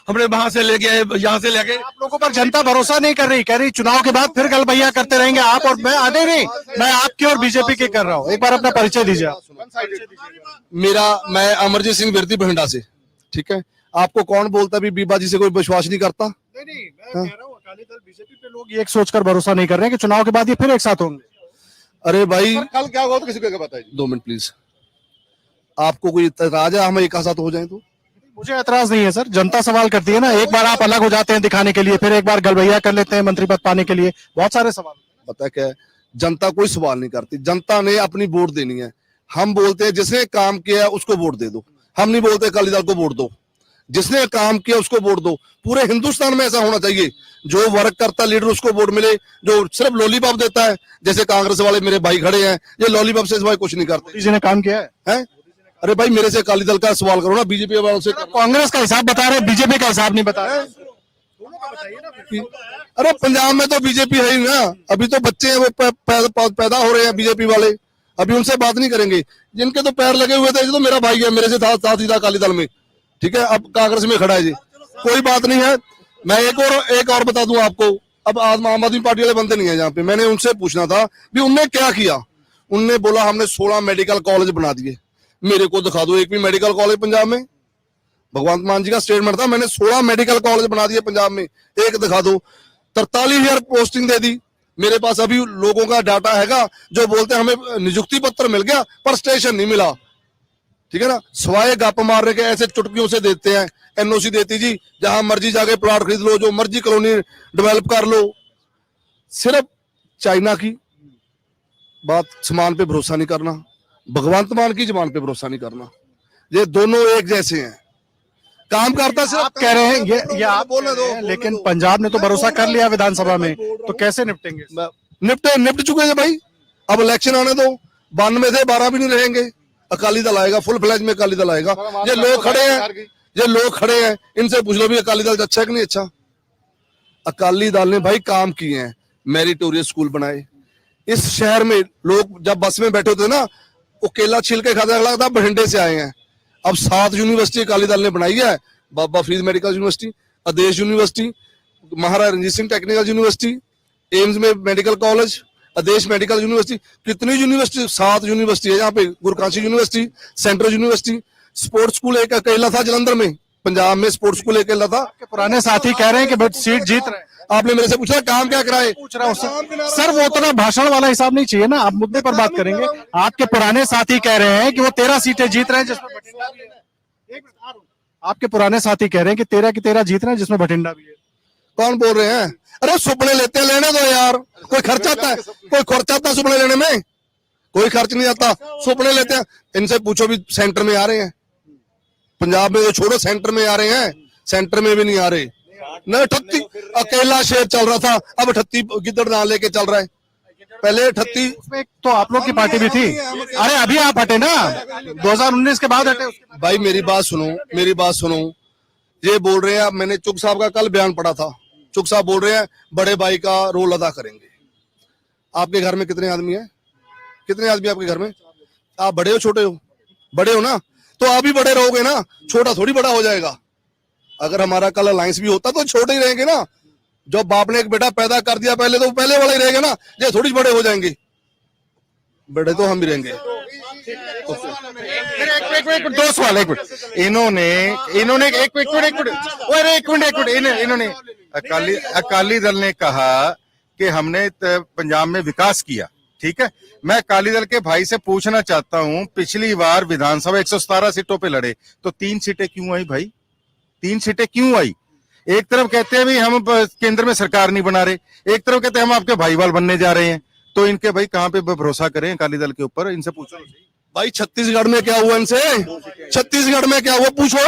हमने वहां से लेके यहाँ से लेके। आप लोगों पर जनता भरोसा नहीं कर रही, कह रही चुनाव के बाद फिर गलबैया करते रहेंगे आप और मैं। आने नहीं, मैं आपकी और बीजेपी की कर रहा हूँ। एक बार अपना परिचय दीजिए आप। मैं अमरजीत सिंह बिरती बठिंडा से, ठीक है। आपको कौन बोलता भी बीबा जी से कोई विश्वास नहीं करता? नहीं, मैं कह रहा हूँ अकाली दल बीजेपी पे लोग ये सोचकर भरोसा नहीं कर रहे हैं कि चुनाव के बाद ये फिर एक साथ होंगे। अरे भाई कल क्या हुआ तो किसी को बताइए। 2 मिनट प्लीज। आपको कोई इतराज है हम एक साथ हो जाएं तो? मुझे एतराज नहीं है सर, जनता सवाल करती है ना। एक बार आप अलग हो जाते हैं दिखाने के लिए, फिर एक बार गलबैया कर लेते हैं मंत्री पद पाने के लिए, बहुत सारे सवाल। पता क्या है, जनता कोई सवाल नहीं करती, जनता ने अपनी वोट देनी है। हम बोलते हैं जिसने काम किया उसको वोट दे दो, हम नहीं बोलते अकाली दल को वोट दो। जिसने काम किया उसको वोट दो। पूरे हिंदुस्तान में ऐसा होना चाहिए, जो वर्क करता लीडर उसको वोट मिले, जो सिर्फ लॉलीपॉप देता है। जैसे कांग्रेस वाले मेरे भाई खड़े हैं, ये लॉलीपॉप से भाई कुछ नहीं करते। किसी ने काम किया है? अरे भाई मेरे से अकाली दल का सवाल करो ना, बीजेपी वालों से। कांग्रेस का हिसाब बता रहे, बीजेपी का हिसाब नहीं बता रहे। अरे पंजाब में तो बीजेपी है ही ना, अभी तो बच्चे हैं वो पैदा हो रहे हैं बीजेपी वाले, अभी उनसे बात नहीं करेंगे। जिनके तो पैर लगे हुए थे, तो मेरा भाई है, मेरे से साथ ही था अकाली दल में, ठीक है। अब कांग्रेस में खड़ा है जी, कोई बात नहीं है। मैं एक और बता दूं आपको, अब आम आदमी पार्टी वाले बनते नहीं है यहाँ पे। मैंने उनसे पूछना था भी उनने क्या किया। उनने बोला हमने 16 मेडिकल कॉलेज बना दिए। मेरे को दिखा दो एक भी मेडिकल कॉलेज पंजाब में। भगवंत मान जी का स्टेटमेंट था मैंने 16 मेडिकल कॉलेज बना दिए पंजाब में, एक दिखा दो। 43,000 पोस्टिंग दे दी। मेरे पास अभी लोगों का डाटा हैगा जो बोलते हैं हमें नियुक्ति पत्र मिल गया पर स्टेशन नहीं मिला, ठीक है ना। सवाए गप मारने के ऐसे चुटकियों से देते हैं। एनओसी देती जी, जहां मर्जी जाके प्लॉट खरीद लो, जो मर्जी कॉलोनी डेवलप कर लो। सिर्फ चाइना की बात सामान पे भरोसा नहीं करना, भगवंत मान की जबान पे भरोसा नहीं करना। ये दोनों एक जैसे हैं, काम करता सिर्फ। आप कह रहे हैं ये आप बोलने दो, लेकिन पंजाब ने तो भरोसा कर लिया विधानसभा में, तो कैसे निपटेंगे? निपट चुके हैं भाई, अब इलेक्शन आने दो। 92 थे 12 भी नहीं रहेंगे, अकाली दल आएगा, फुल फ्लैज में अकाली दल आएगा। ये लोग खड़े हैं, इनसे पूछ लो भी अकाली दल अच्छा है कि नहीं अच्छा। अकाली दल ने भाई काम किए हैं, मेरिटोरियस स्कूल बनाए। इस शहर में लोग जब बस में बैठे होते ना, वो केला छिल के खाता लगता बठिंडे से आए हैं। अब 7 यूनिवर्सिटी अकाली दल ने बनाई है, Baba Farid medical university, Adesh university, Maharaja Ranjit Singh technical university, AIIMS में medical college, Adesh medical university. कितनी यूनिवर्सिटी, 7 यूनिवर्सिटी है यहाँ पे। Gurkashi university, central university, sports school एक अकेला था जलंधर में, पंजाब में स्पोर्ट्स स्कूल अकेला था। पुराने साथी कह रहे हैं कि सीट जीत रहे हैं। आपने मेरे से पूछा काम क्या कराए, पूछ रहा हूँ सर, वो उतना भाषण वाला हिसाब नहीं चाहिए ना, आप मुद्दे पर बात करेंगे। आपके पुराने साथी कह रहे हैं कि वो 13 सीटें जीत रहे हैं जिसमें बठिंडा भी है। आपके पुराने साथी कह रहे हैं कि 13 की 13 जीत रहे हैं जिसमें बठिंडा भी है। कौन बोल रहे हैं? अरे सुपने लेते हैं, लेने दो यार। कोई खर्च आता है? कोई खर्च आता है सुपने लेने में? कोई खर्च नहीं आता, सुपने लेते हैं। इनसे पूछो भी सेंटर में आ रहे हैं, पंजाब में तो छोड़ो, सेंटर में आ रहे हैं, सेंटर में भी नहीं आ रहे ना। 38 अकेला शेर चल रहा था, अब 38 गिद्दड़ ना लेके चल रहा है। पहले 38 उसमें तो आप लोग की पार्टी भी थी। अरे अभी आप हटे ना, 2019 के बाद हटे। भाई मेरी बात सुनो। ये बोल रहे हैं, मैंने चुग साहब का कल बयान पढ़ा था। चुग साहब बोल रहे हैं बड़े भाई का रोल अदा करेंगे। आपके घर में कितने आदमी हैं? कितने आदमी आपके घर में? आप बड़े हो छोटे हो? बड़े हो ना, तो आप भी बड़े रहोगे ना, छोटा थोड़ी बड़ा हो जाएगा। अगर हमारा कल अलायंस भी होता तो छोटे ही रहेंगे ना। जब बाप ने एक बेटा पैदा कर दिया पहले, तो पहले वाले ही रहेगा ना, ये थोड़ी बड़े हो जाएंगे। बड़े तो हम ही रहेंगे। दो सवाल, एक मिनट। इन्होंने अकाली दल ने कहा कि हमने पंजाब में विकास किया, ठीक है। मैं अकाली दल के भाई से पूछना चाहता हूं, पिछली बार विधानसभा 117 सीटों पे लड़े तो 3 सीटें क्यों आई भाई? 3 सीटें क्यों आई? एक तरफ कहते हैं भाई हम केंद्र में सरकार नहीं बना रहे, एक तरफ कहते हैं हम आपके भाईवाल बनने जा रहे हैं, तो इनके भाई कहां पे भरोसा करें अकाली दल के ऊपर? इनसे पूछो भाई छत्तीसगढ़ में क्या हुआ इनसे, छत्तीसगढ़ में क्या हुआ पूछो,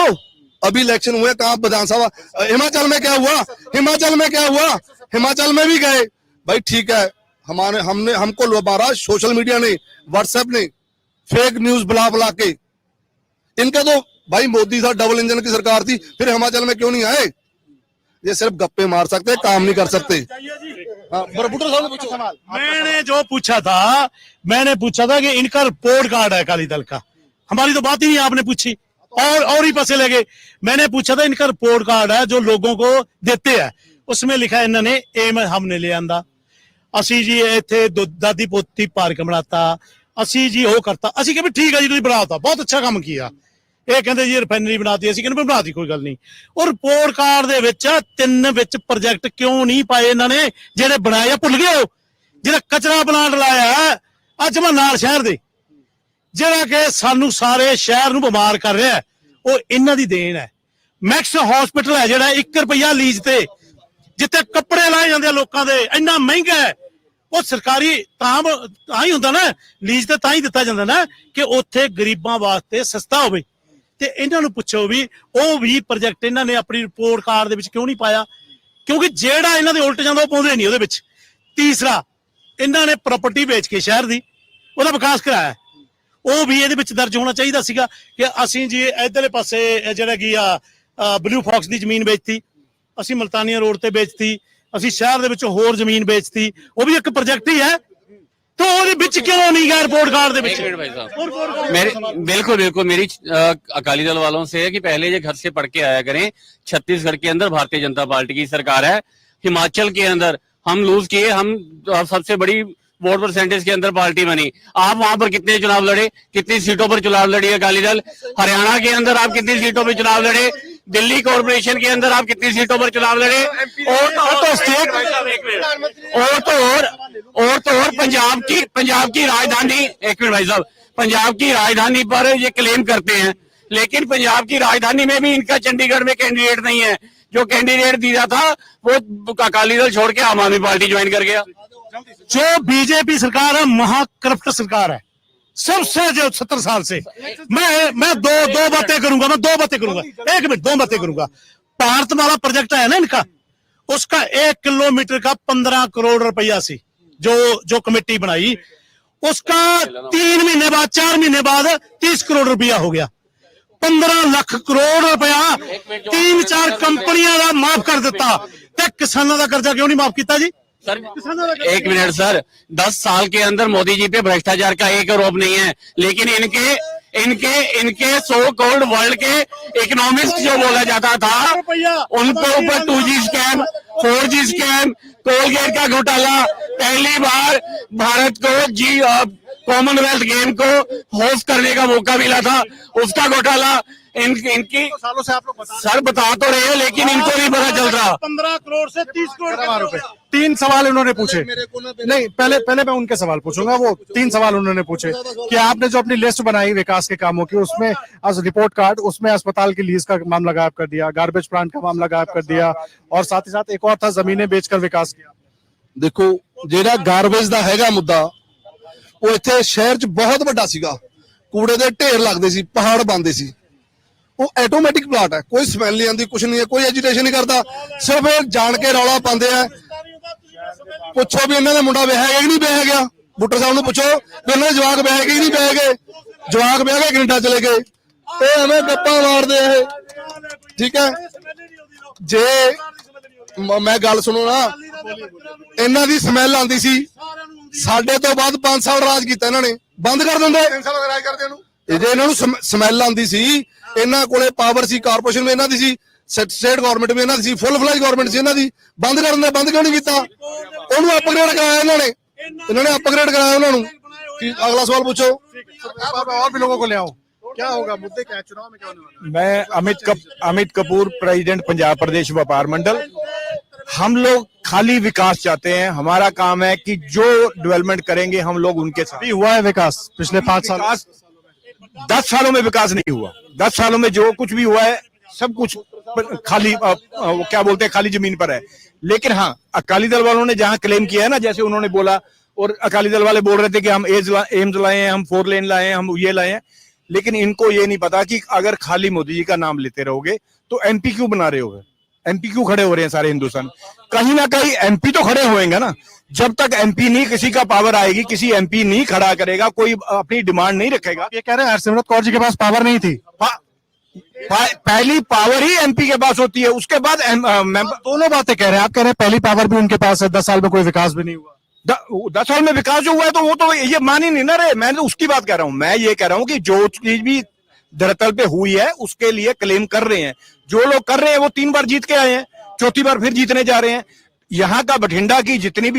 अभी इलेक्शन हुए कहाँ विधानसभा, हिमाचल में क्या हुआ, हिमाचल में क्या हुआ, हिमाचल में भी गए भाई ठीक है। हमने हमको मारा सोशल मीडिया ने, व्हाट्सएप ने, फेक न्यूज बुला बुला के। इनका तो भाई मोदी था, डबल इंजन की सरकार थी, फिर हिमाचल में क्यों नहीं आए? ये सिर्फ गप्पे मार सकते, काम नहीं कर सकते। हाँ, बुट्टर साहब ने पूछा सवाल। मैंने जो पूछा था, मैंने पूछा था कि इनका रिपोर्ट कार्ड है अकाली दल का, हमारी तो बात ही नहीं आपने पूछी और ही पासे लगे। मैंने पूछा था इनका रिपोर्ट कार्ड है जो लोगों को देते हैं, उसमें लिखा है इन्होंने एम हमने ले आंदा, ਅਸੀਂ ਜੀ ਇੱਥੇ ਦਾਦੀ ਪੋਤੀ ਪਾਰਕ ਬਣਾਤਾ, ਅਸੀਂ ਜੀ ਉਹ ਕਰਤਾ। ਅਸੀਂ ਕਹਿੰਦੇ ਠੀਕ ਹੈ ਜੀ ਤੁਸੀਂ ਬਣਾਤਾ, ਬਹੁਤ ਅੱਛਾ ਕੰਮ ਕੀਤਾ। ਇਹ ਕਹਿੰਦੇ ਜੀ ਰਿਫਾਈਨਰੀ ਬਣਾਤੀ, ਅਸੀਂ ਕਹਿੰਦੇ ਬਣਾਤੀ ਕੋਈ ਗੱਲ ਨਹੀਂ। ਉਹ ਰਿਪੋਰਟ ਕਾਰਡ ਦੇ ਵਿੱਚ 3 ਵਿੱਚ ਪ੍ਰੋਜੈਕਟ ਕਿਉਂ ਨਹੀਂ ਪਾਏ ਇਹਨਾਂ ਨੇ ਜਿਹੜੇ ਬਣਾਏ ਆ? ਭੁੱਲ ਗਏ ਹੋ? ਜਿਹੜਾ ਕਚਰਾ ਪਲਾਂਟ ਲਾਇਆ ਅੱਜ ਮੈਂ ਨਾਲ ਸ਼ਹਿਰ ਦੇ, ਜਿਹੜਾ ਕਿ ਸਾਨੂੰ ਸਾਰੇ ਸ਼ਹਿਰ ਨੂੰ ਬਿਮਾਰ ਕਰ ਰਿਹਾ, ਉਹ ਇਹਨਾਂ ਦੀ ਦੇਣ ਹੈ। ਮੈਕਸ ਹਸਪੀਟਲ ਹੈ ਜਿਹੜਾ 1 ਰੁਪਿਆ ਲੀਜ਼ ਤੇ, ਜਿੱਥੇ ਕੱਪੜੇ ਲਾਏ ਜਾਂਦੇ ਆ ਲੋਕਾਂ ਦੇ, ਇੰਨਾ ਮਹਿੰਗਾ ਹੈ। ਉਹ ਸਰਕਾਰੀ ਤਾਂ ਹੀ ਹੁੰਦਾ ਨਾ, ਲੀਜ਼ ਤੇ ਤਾਂ ਹੀ ਦਿੱਤਾ ਜਾਂਦਾ ਨਾ ਕਿ ਉੱਥੇ ਗਰੀਬਾਂ ਵਾਸਤੇ ਸਸਤਾ ਹੋਵੇ। ਤੇ ਇਹਨਾਂ ਨੂੰ ਪੁੱਛੋ ਵੀ ਉਹ ਵੀ ਪ੍ਰੋਜੈਕਟ ਇਹਨਾਂ ਨੇ ਆਪਣੀ ਰਿਪੋਰਟ ਕਾਰਡ ਦੇ ਵਿੱਚ ਕਿਉਂ ਨਹੀਂ ਪਾਇਆ? ਕਿਉਂਕਿ ਜਿਹੜਾ ਇਹਨਾਂ ਦੇ ਉਲਟ ਜਾਂਦਾ ਉਹ ਪਾਉਂਦੇ ਨਹੀਂ ਉਹਦੇ ਵਿੱਚ। ਤੀਸਰਾ, ਇਹਨਾਂ ਨੇ ਪ੍ਰਾਪਰਟੀ ਵੇਚ ਕੇ ਸ਼ਹਿਰ ਦੀ ਉਹਦਾ ਵਿਕਾਸ ਕਰਾਇਆ, ਉਹ ਵੀ ਇਹਦੇ ਵਿੱਚ ਦਰਜ ਹੋਣਾ ਚਾਹੀਦਾ ਸੀਗਾ ਕਿ ਅਸੀਂ ਜੀ ਇਧਰਲੇ ਪਾਸੇ ਜਿਹੜਾ ਕੀ ਆ ਬਲੂ ਫੌਕਸ ਦੀ ਜ਼ਮੀਨ ਵੇਚਤੀ, ਅਸੀਂ ਮਲਤਾਨੀਆ ਰੋਡ ਤੇ ਵੇਚਤੀ, ਅਸੀਂ ਸ਼ਹਿਰ ਦੇ ਵਿੱਚ ਹੋਰ ਜ਼ਮੀਨ ਵੇਚਤੀ, ਉਹ ਵੀ ਇੱਕ ਪ੍ਰੋਜੈਕਟ ਹੀ ਹੈ। तो ਉਹਦੇ ਵਿੱਚ ਕਿਉਂ ਨਹੀਂ ਗਿਆ रिपोर्ट कार्ड ਦੇ ਵਿੱਚ? एक मिनट भाई साहब, मेरे बिल्कुल मेरी अकाली दल वालों से है कि पहले ये घर से पढ़ के आया करें। छत्तीसगढ़ के अंदर भारतीय जनता पार्टी की सरकार है, हिमाचल के अंदर हम लूज किए, हम सबसे बड़ी वोट परसेंटेज के अंदर पार्टी बनी। आप वहां पर कितने चुनाव लड़े, कितनी सीटों पर चुनाव लड़ी अकाली दल? हरियाणा के अंदर आप कितनी सीटों पर चुनाव लड़े? दिल्ली कॉर्पोरेशन के अंदर आप कितनी सीटों पर चुनाव लड़े? और स्टेट और पंजाब की राजधानी, एक मिनट भाई साहब, पंजाब की राजधानी पर ये क्लेम करते हैं, लेकिन पंजाब की राजधानी में भी इनका चंडीगढ़ में कैंडिडेट नहीं है। जो कैंडिडेट दिया था वो अकाली दल छोड़ के आम आदमी पार्टी ज्वाइन कर गया। जो बीजेपी सरकार है महाकरप्ट सरकार है सबसे, जो 70 साल से। मैं दो बातें करूंगा, एक मिनट, 2 बातें करूंगा। भारतमाला प्रोजेक्ट है ना इनका, उसका 1 किलोमीटर का 15 करोड़ रुपया सी जो कमेटी बनाई, उसका 3 महीने बाद 4 महीने बाद 30 करोड़ रुपया हो गया। 15 लाख करोड़ रुपया 3-4 कंपनियां का माफ कर दिता, ते किसानों का कर्जा क्यों नहीं माफ किया जी? सर एक मिनट सर, 10 साल के अंदर मोदी जी पे भ्रष्टाचार का एक आरोप नहीं है, लेकिन इनके सो कॉल्ड वर्ल्ड के इकोनॉमिस्ट जो बोला जाता था उनके ऊपर 2G scam, 4G scam, Colgate का घोटाला, पहली बार भारत को कॉमनवेल्थ गेम को होस्ट करने का मौका मिला था, उसका घोटाला। इनकी सालों से आप लोग सर बता तो रहे हैं, लेकिन इनको नहीं पता चल रहा। 15 करोड़ से 30 करोड़ रुपए। 3 सवाल उन्होंने पूछे। नहीं, पहले मैं उनके सवाल पूछूंगा। वो 3 सवाल उन्होंने पूछे कि आपने जो अपनी लिस्ट बनाई विकास के कामों की, उसमें रिपोर्ट कार्ड, उसमें अस्पताल की लीज का मामला गायब कर दिया, गार्बेज प्लांट का मामला गायब कर दिया, और साथ ही साथ एक और था जमीनें बेचकर विकास किया। ਦੇਖੋ ਜਿਹੜਾ ਗਾਰਬੇਜ ਦਾ ਹੈਗਾ ਮੁੱਦਾ, ਉਹ ਇੱਥੇ ਸ਼ਹਿਰ 'ਚ ਬਹੁਤ ਵੱਡਾ ਸੀਗਾ, ਕੂੜੇ ਦੇ ਢੇਰ ਲੱਗਦੇ ਸੀ, ਪਹਾੜ ਬਣਦੇ ਸੀ। ਉਹ ਆਟੋਮੈਟਿਕ ਪਲਾਟ ਹੈ, ਕੋਈ ਸਮੈਲ ਨਹੀਂ ਆਉਂਦੀ, ਕੁਝ ਨਹੀਂ ਹੈ, ਕੋਈ ਐਜੀਟੇਸ਼ਨ ਨਹੀਂ ਕਰਦਾ, ਸਿਰਫ ਇਹ ਜਾਣ ਕੇ ਰੌਲਾ ਪਾਉਂਦੇ ਆ। ਪੁੱਛੋ ਵੀ ਇਹਨਾਂ ਦਾ ਮੁੰਡਾ ਵਿਆਹਿਆ ਗਿਆ ਕਿ ਨਹੀਂ ਵਿਆਹਿਆ ਗਿਆ, ਬੁੱਟਰ ਸਾਹਿਬ ਨੂੰ ਪੁੱਛੋ ਵੀ ਇਹਨਾਂ ਦੇ ਜਵਾਕ ਵਿਆਹੇ ਗਏ ਕਿ ਨਹੀਂ ਵਿਆਹੇ ਗਏ। ਜਵਾਕ ਵਿਆਹ ਕੇ ਕੈਨੇਡਾ ਚਲੇ ਗਏ, ਇਹ ਐਵੇਂ ਗੱਪਾਂ ਮਾਰਦੇ ਆ ਇਹ। ਠੀਕ ਹੈ, ਜੇ ਮੈਂ ਗੱਲ ਸੁਣੋ ਨਾ, ਇਹਨਾਂ ਦੀ ਸਮੈਲ ਆਉਂਦੀ ਸੀ, ਸਾਡੇ ਤੋਂ ਬਾਅਦ 5 ਸਾਲ ਰਾਜ ਕੀਤਾ ਇਹਨਾਂ ਨੇ, ਬੰਦ ਕਰ ਦਿੰਦੇ 3 ਸਾਲ ਰਾਜ ਕਰਦੇ ਨੂੰ। ਜੇ ਇਹਨਾਂ ਨੂੰ ਸਮੈਲ ਆਉਂਦੀ ਸੀ, ਇਹਨਾਂ ਕੋਲੇ ਪਾਵਰ ਸੀ, ਕਾਰਪੋਰੇਸ਼ਨ ਵੀ ਇਹਨਾਂ ਦੀ ਸੀ, ਸਟੇਟ ਗਵਰਨਮੈਂਟ ਵੀ ਇਹਨਾਂ ਦੀ ਸੀ, ਫੁੱਲ ਫਲੈਜ ਗਵਰਨਮੈਂਟ ਸੀ ਇਹਨਾਂ ਦੀ, ਬੰਦ ਕਰ ਦਿੰਦੇ। ਬੰਦ ਕਿਉਂ ਨਹੀਂ ਕੀਤਾ? ਉਹਨੂੰ ਅਪਗ੍ਰੇਡ ਕਰਾਇਆ ਇਹਨਾਂ ਨੇ ਅਪਗ੍ਰੇਡ ਕਰਾਇਆ ਉਹਨਾਂ ਨੂੰ। अगला सवाल पूछो। और भी लोगों को ले आओ, क्या होगा, मुद्दे क्या है चुनाव में, क्या होने वाला है? मैं अमित कपूर, प्रेसिडेंट पंजाब प्रदेश व्यापार मंडल। हम लोग खाली विकास चाहते हैं। हमारा काम है कि जो डेवलपमेंट करेंगे हम लोग उनके साथ। अभी हुआ है विकास पिछले 5 साल? विकास 10 सालों में विकास नहीं हुआ। 10 सालों में जो कुछ भी हुआ है सब कुछ खाली वो क्या बोलते हैं, खाली जमीन पर है। लेकिन हाँ, अकाली दल वालों ने जहां क्लेम किया है ना, जैसे उन्होंने बोला, और अकाली दल वाले बोल रहे थे कि हम एम्स लाए हैं, हम 4 लेन लाए हैं, हम ये लाए हैं, लेकिन इनको ये नहीं पता कि अगर खाली मोदी जी का नाम लेते रहोगे तो एमपी क्यों बना रहे हो, एमपी क्यों खड़े हो रहे हैं सारे हिंदुस्तान। कहीं ना कहीं एमपी तो खड़े होएंगे ना। जब तक एमपी नहीं, किसी का पावर आएगी, किसी एमपी नहीं खड़ा करेगा, कोई अपनी डिमांड नहीं रखेगा। ये कह रहे हैं हरसिमरत कौर जी के पास पावर नहीं थी। पहली पावर ही एमपी के पास होती है, उसके बाद मेंबर। दोनों बातें कह रहे हैं। आप कह रहे हैं पहली पावर भी उनके पास है, 10 साल में कोई विकास भी नहीं हुआ। 10 साल में विकास जो हुआ है तो वो तो ये मान ही नहीं ना रहे। मैं तो उसकी बात कर रहा हूँ। मैं ये कह रहा हूँ कि जो चीज भी धरातल पे हुई है उसके लिए क्लेम कर रहे हैं। जो लोग कर रहे हैं वो 3 बार जीत के आए हैं, 4थी बार फिर जीतने जा रहे हैं। यहाँ का बठिंडा की जितने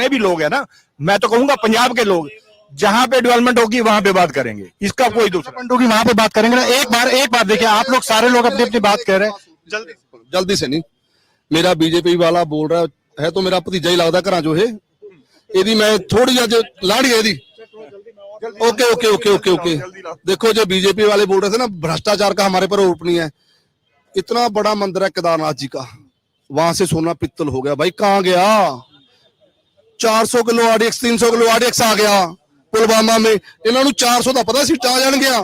भी लोग हैं ना, मैं तो कहूंगा पंजाब के लोग, जहां पे डेवलपमेंट होगी वहां पे बात करेंगे, इसका कोई दूसरा होगी वहां पे बात करेंगे ना। एक बार देखिए, आप लोग सारे लोग अपनी अपनी बात कह रहे हैं। जल्दी से नहीं, मेरा बीजेपी वाला बोल रहा है तो मेरा भतीजा ही लगता घरा जो है ਇਹਦੀ मैं थोड़ी अज लाड़ी है ਇਹਦੀ। Okay okay okay okay okay देखो, जो बीजेपी वाले बोल रहे थे ना भ्रष्टाचार का हमारे पर आरोप नहीं है। इतना बड़ा मंदिर है केदारनाथ जी का, वहां से सोना पित्तल हो गया भाई, कहाँ गया? 400 किलो आरडीएक्स, 300 किलो आरडीएक्स आ गया पुलवामा में। ਇਹਨਾਂ ਨੂੰ 400 ਦਾ ਪਤਾ ਸੀ ਟਾ ਜਾਣ ਗਿਆ,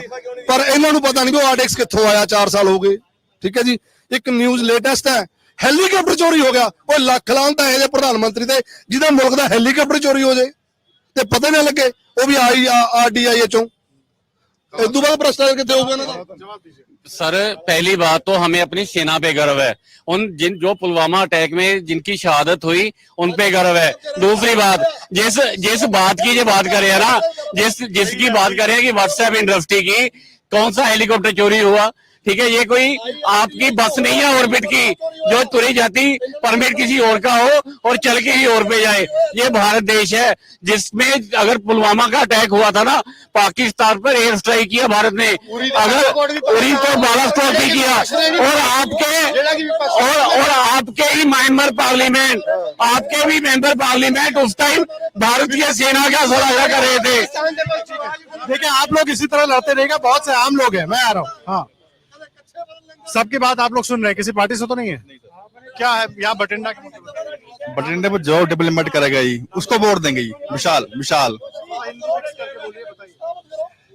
ਪਰ ਇਹਨਾਂ ਨੂੰ ਪਤਾ ਨਹੀਂ ਕਿ ਉਹ ਆਰਡीएक्स ਕਿੱਥੋਂ ਆਇਆ। 4 ਸਾਲ ਹੋ ਗਏ। ਠੀਕ ਹੈ ਜੀ। ਇੱਕ ਨਿਊਜ਼ ਲੇਟੈਸਟ ਹੈ, ਹੈਲੀਕਾਪਟਰ ਚੋਰੀ ਹੋ ਗਿਆ। ਉਹ ਲੱਖ ਲਾਂਤ ਹੈ ਜੇ ਪ੍ਰਧਾਨ ਮੰਤਰੀ ਤੇ ਜਿਹਦੇ ਮੁਲਕ ਦਾ ਹੈਲੀਕਾਪਟਰ ਚੋਰੀ ਹੋ ਜਾਏ ਤੇ ਪਤਾ ਨਾ ਲੱਗੇ ਉਹ ਵੀ ਆਰਡੀਆਈ ਚੋਂ। ਇਸ ਤੋਂ ਬਾਅਦ ਭ੍ਰਸ਼ਟਾਚਾਰ ਕਿੱਥੇ ਹੋਊਗਾ ਇਹਨਾਂ ਦਾ? सर, पहली बात तो हमें अपनी सेना पे गर्व है। जो पुलवामा अटैक में जिनकी शहादत हुई उन पे गर्व है। दूसरी बात, जिस बात की ये बात करे है ना, जिसकी बात करे कि व्हाट्सएप इंडस्ट्री की कौन सा हेलीकॉप्टर चोरी हुआ, ठीक है, ये कोई आपकी बस नहीं है ऑर्बिट की जो तुरी जाती परमिट किसी और का हो और चल के ही और पे जाए। ये भारत देश है जिसमें अगर पुलवामा का अटैक हुआ था ना, पाकिस्तान पर एयर स्ट्राइक किया भारत ने, अगर उरी को बालाकोट भी किया, और आपके ही मेंबर पार्लियामेंट, आपके भी मेंबर पार्लियामेंट उस टाइम भारत की सेना का सराहना कर रहे थे। देखिए, आप लोग इसी तरह लड़ते रहेगा, बहुत से आम लोग हैं। मैं आ रहा हूँ। हाँ, सबकी बात आप लोग सुन रहे हैं, किसी पार्टी से तो नहीं है? क्या है यहाँ बठिंडा के? बठिंडे पर जो डेवलपमेंट करेगा ही उसको वोट देंगे ही। विशाल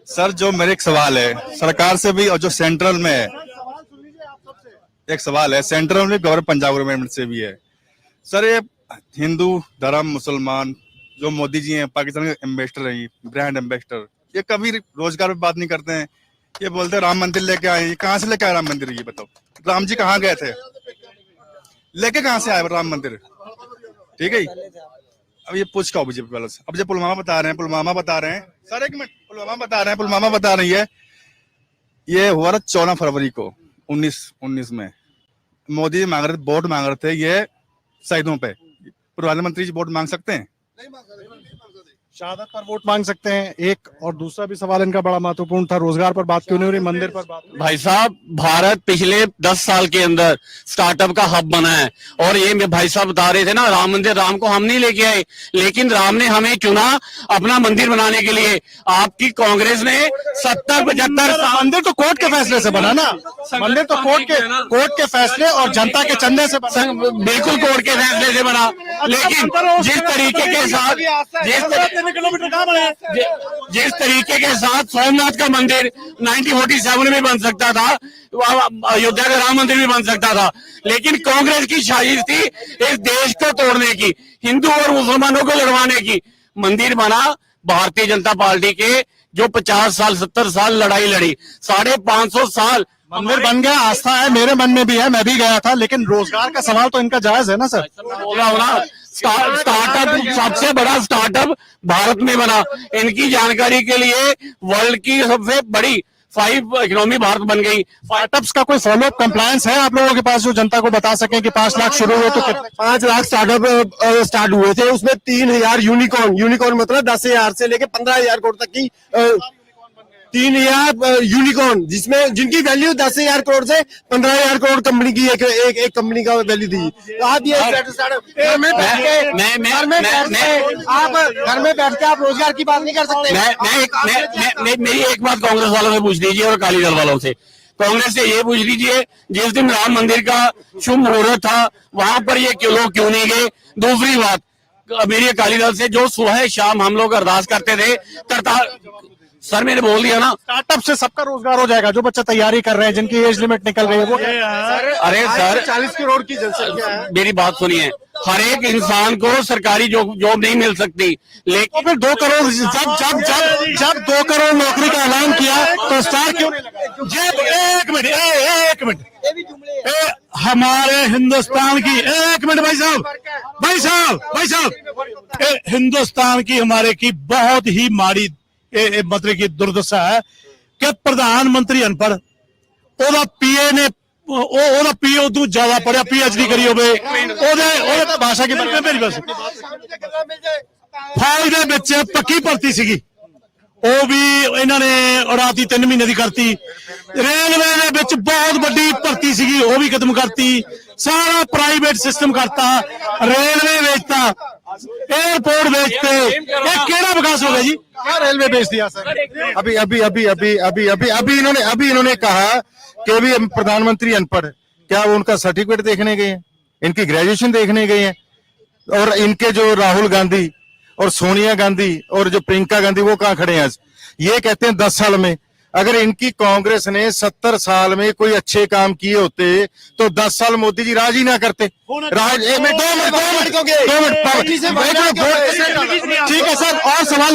सर, जो मेरे एक सवाल है सरकार से भी और जो सेंट्रल में है, एक सवाल है सेंट्रल में गवर्नमेंट, पंजाब गवर्नमेंट से भी है। सर, ये हिंदू धर्म मुसलमान जो मोदी जी हैं, पाकिस्तान के एम्बेसडर हैं, ब्रांड एम्बेसडर, ये कभी रोजगार पे बात नहीं करते हैं। ये बोलते हैं राम मंदिर लेके आए। कहाँ से लेके आए राम मंदिर? ये बताओ, राम जी कहाँ गए थे? लेके कहाँ से आए राम मंदिर? ठीक है, अब ये पूछ का बीजेपी वालों से। अब जब पुलवामा बता रहे हैं सर, एक मिनट, पुलवामा बता रही है। ये हुआ था 14 फरवरी को 19 में। मोदी जी मांग रहे थे, वोट मांग रहे थे ये शहीदों पे। प्रधानमंत्री जी वोट मांग सकते हैं? शहादत पर वोट मांग सकते हैं एक, और दूसरा भी सवाल इनका बड़ा महत्वपूर्ण था, रोजगार पर बात क्यों नहीं हो रही, मंदिर पर बात? भाई साहब, भारत पिछले 10 साल के अंदर स्टार्टअप का हब बना है। और ये भाई साहब बता रहे थे ना, राम मंदिर, राम को हम नहीं लेके आए, लेकिन राम ने हमें चुना अपना मंदिर बनाने के लिए। आपकी कांग्रेस ने 70-75 मंदिर तो कोर्ट के फैसले से बना ना, मंदिर तो कोर्ट के फैसले और जनता के चंदे से बना। बिल्कुल कोर्ट के फैसले से बना, लेकिन जिस तरीके के साथ जिस तरीके के साथ सोमनाथ का मंदिर 1947 में बन सकता था, अयोध्या का राम मंदिर भी बन सकता था, लेकिन कांग्रेस की साजिश थी इस देश को तोड़ने की, हिंदू और मुसलमानों को लड़वाने की। मंदिर बना भारतीय जनता पार्टी के जो 50 साल 70 साल लड़ाई लड़ी, 550 साल मंदिर बन गया। आस्था है, मेरे मन में भी है, मैं भी गया था, लेकिन रोजगार का सवाल तो इनका जायज है ना सर। बोल रहा हूं ना, स्टार्टअप, सबसे बड़ा स्टार्टअप भारत में बना। इनकी जानकारी के लिए वर्ल्ड की सबसे बड़ी 5 इकोनॉमी भारत बन गई। स्टार्टअप्स का कोई फॉलो अप कंप्लायंस है आप लोगों के पास जो जनता को बता सकें कि 5 लाख शुरू हुए तो 5 लाख स्टार्टअप स्टार्ट हुए थे, उसमें 3000 यूनिकॉर्न मतलब 10,000 से लेके 15,000 करोड़ तक की 3,000 यूनिकॉर्न, जिसमें जिनकी वैल्यू 10,000 करोड़ से 15,000 करोड़ कंपनी की एक कंपनी का वैल्यू थी। तो आप ये घर में बैठ के आप रोजगार की बात नहीं कर सकते। मेरी एक बात कांग्रेस वालों से पूछ लीजिए और अकाली दल वालों से। कांग्रेस से ये पूछ लीजिए, जिस दिन राम मंदिर का शुभ मुहूर्त था वहां पर ये लोग क्यों नहीं गए। दूसरी बात मेरी अकाली दल से, जो सुबह शाम हम लोग अरदास करते थे सर मैंने बोल दिया ना, स्टार्टअप से सबका रोजगार हो जाएगा। जो बच्चा तैयारी कर रहे हैं, जिनकी एज लिमिट निकल रही है, वो अरे सर 40 करोड़ की जनसंख्या है। मेरी बात सुनिए, हर एक इंसान को सरकारी जॉब नहीं मिल सकती, लेकिन फिर 2 करोड़ जब 2 करोड़ नौकरी का ऐलान किया तो स्टार क्यों नहीं लगा? एक मिनट हमारे हिंदुस्तान की, एक मिनट भाई साहब, हिंदुस्तान की हमारे की बहुत ही माड़ी मतलब की दुर्दशा है कि प्रधानमंत्री अनपढ़, ओदा पीए ने ओदा पीए उदू ज्यादा पढ़िया, पीएचडी करी होवे, ओदे भाषा की मेरी बस फौज दे विच पक्की भर्ती सीगी, ਉਹ ਵੀ ਇਹਨਾਂ ਨੇ ਉਡਾਤੀ 3 ਮਹੀਨੇ ਦੀ ਕਰਤੀ। ਰੇਲਵੇ ਦੇ ਵਿੱਚ ਬਹੁਤ ਵੱਡੀ ਭਰਤੀ ਸੀਗੀ, ਉਹ ਵੀ ਖਤਮ ਕਰਤੀ। ਸਾਰਾ ਪ੍ਰਾਈਵੇਟ ਸਿਸਟਮ ਕਰਤਾ, रेलवे बेचता, एयरपोर्ट बेचते, ये केड़ा विकास हो गया जी? क्या रेलवे बेच दिया सर? अभी इन्होंने कहा कि अभी प्रधानमंत्री अनपढ़, क्या वो उनका सर्टिफिकेट देखने गए हैं, इनकी ग्रेजुएशन देखने गए हैं? और इनके जो राहुल गांधी और सोनिया गांधी और जो प्रियंका गांधी वो कहाँ खड़े हैं आज? ये कहते हैं 10 साल में, अगर इनकी कांग्रेस ने 70 साल में कोई अच्छे काम किए होते तो 10 साल मोदी जी राज ही ना करते। ठीक है सर, और सवाल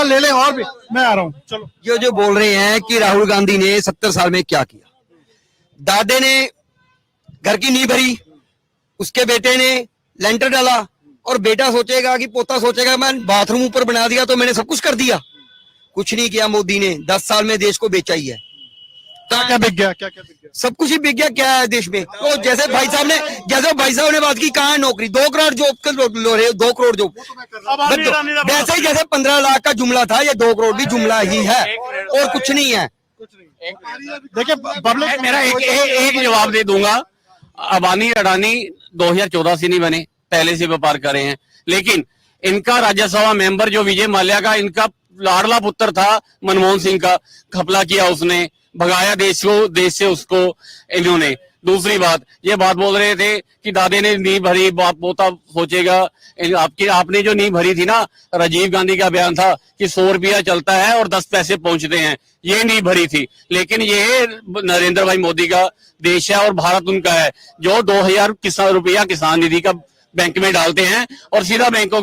ले ले और भी मैं आ रहा हूँ। चलो, जो बोल रहे हैं कि राहुल गांधी ने 70 साल में क्या किया, दादे ने घर की नींव भरी, उसके बेटे ने लेंटर डाला, और बेटा सोचेगा कि पोता सोचेगा मैं बाथरूम ऊपर बना दिया तो मैंने सब कुछ कर दिया। कुछ नहीं किया मोदी ने, 10 साल में देश को बेचा ही है। क्या बिक गया? क्या बिक गया? सब कुछ ही बिक गया। क्या है देश में? तो जैसे भाई साहब ने बात की, कहाँ है नौकरी? 2 करोड़ जॉब के 2 करोड़ जॉब, वैसे ही जैसे 15 लाख का जुमला था, ये 2 करोड़ भी जुमला ही है और कुछ नहीं है। देखिए पब्लिक, मेरा एक जवाब दे दूंगा। अबानी अडानी 2014 से नहीं बने, पहले से व्यापार करे हैं, लेकिन इनका राज्यसभा मेंबर जो विजय माल्या का, इनका लाडला पुत्र था मनमोहन सिंह का, घपला किया उसने, भगाया देश से उसको इन्होंने। दूसरी बात, ये बात बोल रहे थे कि दादे ने नींव भरी, बाप पोता सोचेगा। आपने जो नींव भरी थी ना, राजीव गांधी का बयान था कि 100 रुपया चलता है और 10 पैसे पहुंचते हैं, ये नींव भरी थी। लेकिन ये नरेंद्र भाई मोदी का देश है और भारत उनका है, जो 2,000 रुपया किसान निधि का बैंक में डालते हैं और सीधा बैंक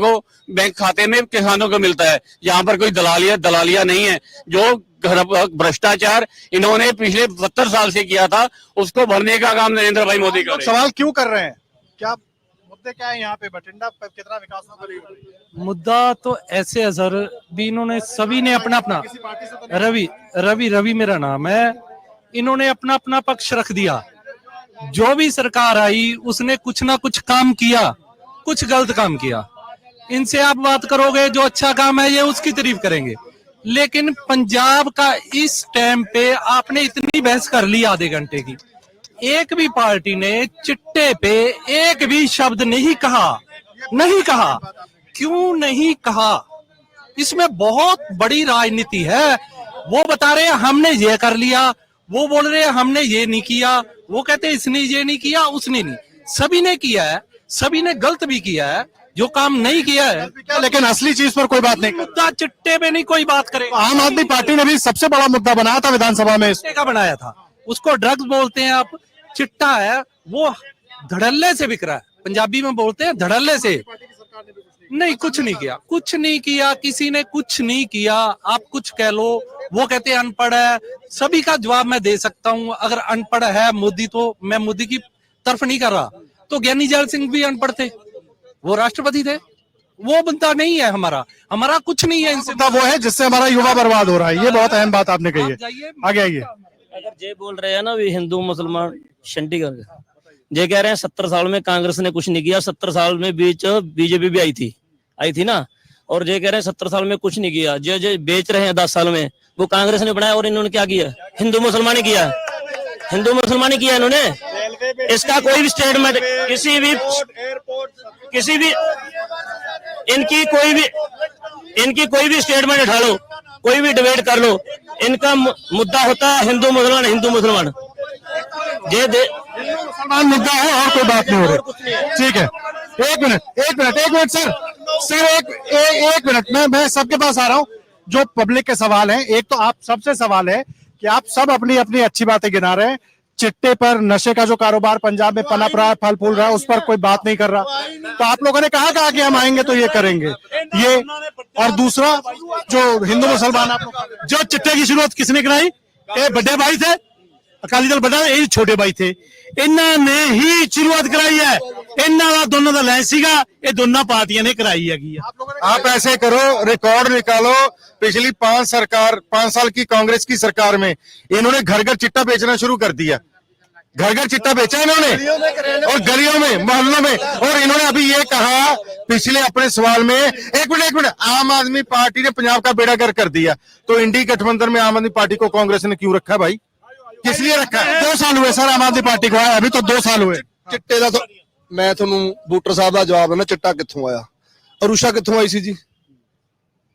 खाते में किसानों को मिलता है। यहाँ पर कोई दलालिया नहीं है। जो भ्रष्टाचार इन्होंने पिछले 70 साल से किया था, उसको भरने का काम नरेंद्र भाई मोदी का। सवाल क्यों कर रहे हैं? क्या मुद्दे क्या है यहाँ पे? बठिंडा कितना विकास होगा? मुद्दा तो ऐसे है सर, भी इन्होंने सभी ने अपना रवि मेरा नाम है, इन्होंने अपना पक्ष रख दिया। जो भी सरकार आई उसने कुछ ना कुछ काम किया, कुछ गलत काम किया। इनसे आप बात करोगे, जो अच्छा काम है ये उसकी तारीफ करेंगे, लेकिन पंजाब का इस टाइम पे आपने इतनी बहस कर ली आधे घंटे की, एक भी पार्टी ने चिट्टे पे एक भी शब्द नहीं कहा। क्यों नहीं कहा? इसमें बहुत बड़ी राजनीति है। वो बता रहे हैं हमने ये कर लिया, वो बोल रहे हैं हमने ये नहीं किया, वो कहते हैं इसने ये नहीं किया, उसने नहीं। सभी ने किया है, सभी ने गलत भी किया है, जो काम नहीं किया है, लेकिन असली चीज पर कोई बात नहीं। मुद्दा चिट्टे पे नहीं कोई बात करे। आम आदमी पार्टी ने भी सबसे बड़ा मुद्दा बनाया था विधानसभा में, चिट्टे का बनाया था, उसको ड्रग्स बोलते हैं आप। चिट्टा है वो धड़ल्ले से बिक रहा है, पंजाबी में बोलते हैं धड़ल्ले से। नहीं, कुछ नहीं किया, किसी ने कुछ नहीं किया। आप कुछ कह लो, वो कहते हैं अनपढ़ है। सभी का जवाब मैं दे सकता हूं। अगर अनपढ़ है मोदी, तो मैं मोदी की तरफ नहीं कर रहा, तो ज्ञानी जैल सिंह भी अनपढ़ थे, वो राष्ट्रपति थे। वो बनता नहीं है हमारा कुछ नहीं है इनसे। वो है जिससे हमारा युवा बर्बाद हो रहा है। ये बहुत अहम बात आपने कही है। आगे आइए। अगर ये बोल रहे हैं ना भी हिंदू मुसलमान चंडीगढ़, ये कह रहे हैं 70 साल में कांग्रेस ने कुछ नहीं किया। 70 साल में बीच बीजेपी भी आई थी ना, और ये कह रहे हैं 70 साल में कुछ नहीं किया। जो बेच रहे हैं 10 साल में, वो कांग्रेस ने बनाया और इन्होंने क्या किया? हिंदू मुसलमानी किया, हिंदू मुसलमानी किया इन्होंने। इसका कोई भी स्टेटमेंट किसी भी इनकी कोई भी स्टेटमेंट उठा लो, कोई भी डिबेट कर लो, इनका मुद्दा होता है हिंदू मुसलमान, हिंदू मुसलमान। ये मुसलमान मुद्दा है और कोई बात नहीं हो रही। ठीक है, एक मिनट सर एक मिनट, मैं सबके पास आ रहा हूँ। जो पब्लिक के सवाल हैं, एक तो आप सबसे सवाल है कि आप सब अपनी अपनी अच्छी बातें गिना रहे हैं, चिट्टे पर नशे का जो कारोबार पंजाब में पनप रहा है, फल फूल रहा है, उस पर कोई बात नहीं कर रहा। तो आप लोगों ने कहा कि हम आएंगे तो ये करेंगे ये। और दूसरा जो हिंदू मुसलमान, आप लोग जो चिट्टे की शुरुआत किसने कराई? ये बड़े भाई थे, अकाली दल बड़ा, ये छोटे भाई थे, इन्होंने ही शुरुआत कराई है। इन्होंने दोनों का लैंस सीगा, ये दोनों पार्टियां ने कराई है। आप ऐसे करो, रिकॉर्ड निकालो, पिछली 5 साल की कांग्रेस की सरकार में इन्होंने घर घर चिट्टा बेचना शुरू कर दिया। घर घर चिट्टा बेचा इन्होंने, और गलियों में, मोहल्लों में। और इन्होंने अभी ये कहा पिछले अपने सवाल में, एक मिनट, आम आदमी पार्टी ने पंजाब का बेड़ा गर्क कर दिया, तो इंडी गठबंधन में आम आदमी पार्टी को कांग्रेस ने क्यों रखा भाई? किस लिए रखा है? 2 साल हुए सर आम आदमी पार्टी को आया, अभी तो 2 साल हुए। चिट्टे ਦਾ ਮੈਂ ਤੁਹਾਨੂੰ ਬੂਟਰ ਸਾਹਿਬ ਦਾ ਜਵਾਬ ਦੇਣਾ, ਚਿੱਟਾ ਕਿੱਥੋਂ ਆਇਆ? ਅਰੂਸ਼ਾ ਕਿੱਥੋਂ ਆਈ ਸੀ ਜੀ?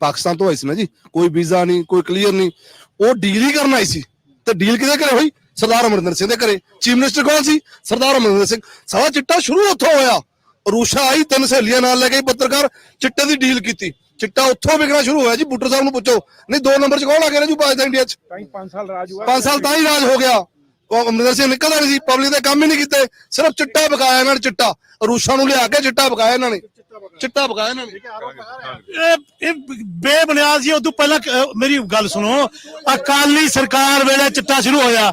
ਪਾਕਿਸਤਾਨ ਤੋਂ ਆਈ ਸੀ ਨਾ ਜੀ, ਕੋਈ ਵੀਜ਼ਾ ਨਹੀਂ, ਕੋਈ ਕਲੀਅਰ ਨਹੀਂ, ਉਹ ਡੀਲ ਹੀ ਕਰਨ ਆਈ ਸੀ। ਤੇ ਡੀਲ ਕਿਹਦੇ ਘਰੇ ਹੋਈ? ਸਰਦਾਰ ਅਮਰਿੰਦਰ ਸਿੰਘ ਦੇ ਘਰੇ। ਚੀਫ ਮਿਨਿਸਟਰ ਕੌਣ ਸੀ? ਸਰਦਾਰ ਅਮਰਿੰਦਰ ਸਿੰਘ। ਸਾਰਾ ਚਿੱਟਾ ਸ਼ੁਰੂ ਉੱਥੋਂ ਹੋਇਆ। ਅਰੂਸ਼ਾ ਆਈ, 3 ਸਹੇਲੀਆਂ ਨਾਲ ਲੈ ਕੇ ਪੱਤਰਕਾਰ, ਚਿੱਟੇ ਦੀ ਡੀਲ ਕੀਤੀ, चिट्टा उत्थों विकना शुरू होया जी। बूटर साहब पूछो, नहीं 2 नंबर च कौन आ गया राजू पाकिस्तान इंडिया च? 5 साल राज हुआ, 5 साल तां ही राज हो गया। अमरिंदर सिंह निकलदा नहीं सी, पब्लिक दे काम ही नहीं कीते, सिर्फ चिट्टा बकाया इन्हां ने। चिट्टा अरूशा नूं लिया के चिट्टा बकाया इन्हां ने, चिट्टा बकाया इन्हां ने। बेबुनियाद जी। उदों पहला मेरी गल सुनो, अकाली सरकार वेले चिट्टा शुरू होया,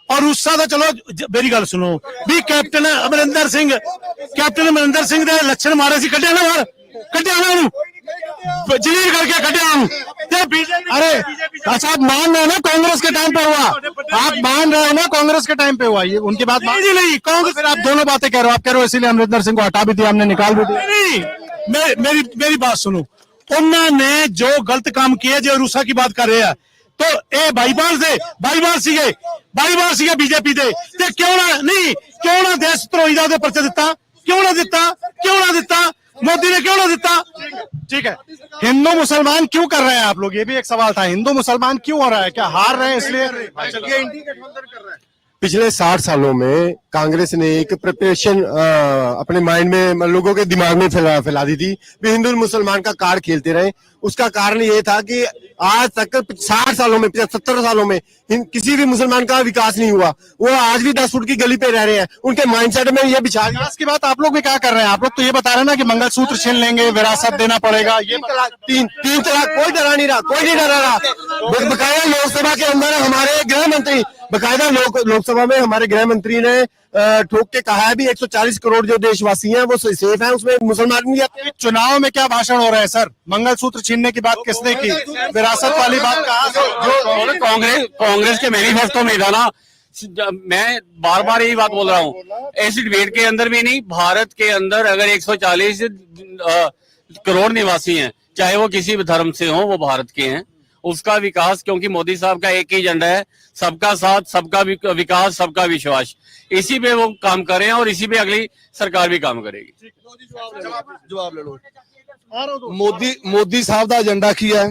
और उसका तो चलो मेरी गल सुनो भी कैप्टन अमरिंदर सिंह दे लक्षण मारे सी, कड्ढिया ना बाहर, कड्ढिया ना उन्होंने जलील करके कड्ढिया। अरे अच्छा, आप मान रहे हो ना कांग्रेस के टाइम पे हुआ, आप मान रहे हो ना कांग्रेस के टाइम पे हुआ ये, उनकी बात नहीं कांग्रेस। फिर आप दोनों बातें कह रहे हो, आप कह रहे हो इसीलिए अमरिंदर सिंह को हटा भी दिया, हमने निकाल भी दिया। नहीं, मेरी बात सुनो, उन्होंने जो गलत काम किए, जो रूसा की बात कर रहे हैं, तो ये बाईबाल सीगे बीजेपी दे, ते क्यों ना देशद्रोही दा पर्चा दिता? क्यों ना दिता? मोदी ने क्यों ना दिता? ठीक है, हिंदू मुसलमान क्यों कर रहे हैं आप लोग? ये भी एक सवाल था, हिंदू मुसलमान क्यों हो रहा है? क्या हार रहे हैं इसलिए? पिछले 60 सालों में कांग्रेस ने एक प्रिपरेशन अपने माइंड में, लोगों के दिमाग में फैला दी थी, भी हिंदू मुसलमान का कार्ड खेलते रहे। उसका कारण ये था कि आज तक 60 सालों में, 70 सालों में किसी भी मुसलमान का विकास नहीं हुआ। वो आज भी 10 फुट की गली पे रह रहे हैं, उनके माइंडसेट में ये बिछा गया। की बात आप लोग भी क्या कर रहे हैं? आप लोग तो ये बता रहे हैं ना कि मंगलसूत्र छीन लेंगे, विरासत देना पड़ेगा, ये 3 तलाक, कोई डरा नहीं रहा, कोई नहीं डरा रहा। बकायदा लोकसभा के अंदर हमारे गृह मंत्री, बकायदा लोकसभा में हमारे गृह मंत्री ने ठोक के कहा है भी 140 करोड़ जो देशवासी हैं वो सेफ हैं, उसमें मुसलमान नहीं आते। चुनाव में क्या भाषण हो रहा है सर? मंगलसूत्र छीनने की बात किसने की? विरासत वाली बात कहा? जो कांग्रेस के मैनिफेस्टो में था ना, मैं बार बार यही बात बोल रहा हूँ, ऐसी डिबेट के अंदर भी नहीं, भारत के अंदर अगर 140 करोड़ निवासी हैं, चाहे वो किसी भी धर्म से हो, वो भारत के हैं। उसका विकास, क्योंकि मोदी साहब का एक ही एजेंडा है, सबका साथ, सबका विकास, सबका विश्वास, इसी पे वो काम कर रहे हैं और इसी पे अगली सरकार भी काम करेगी। जवाब ले लो। मोदी साहब का एजेंडा की है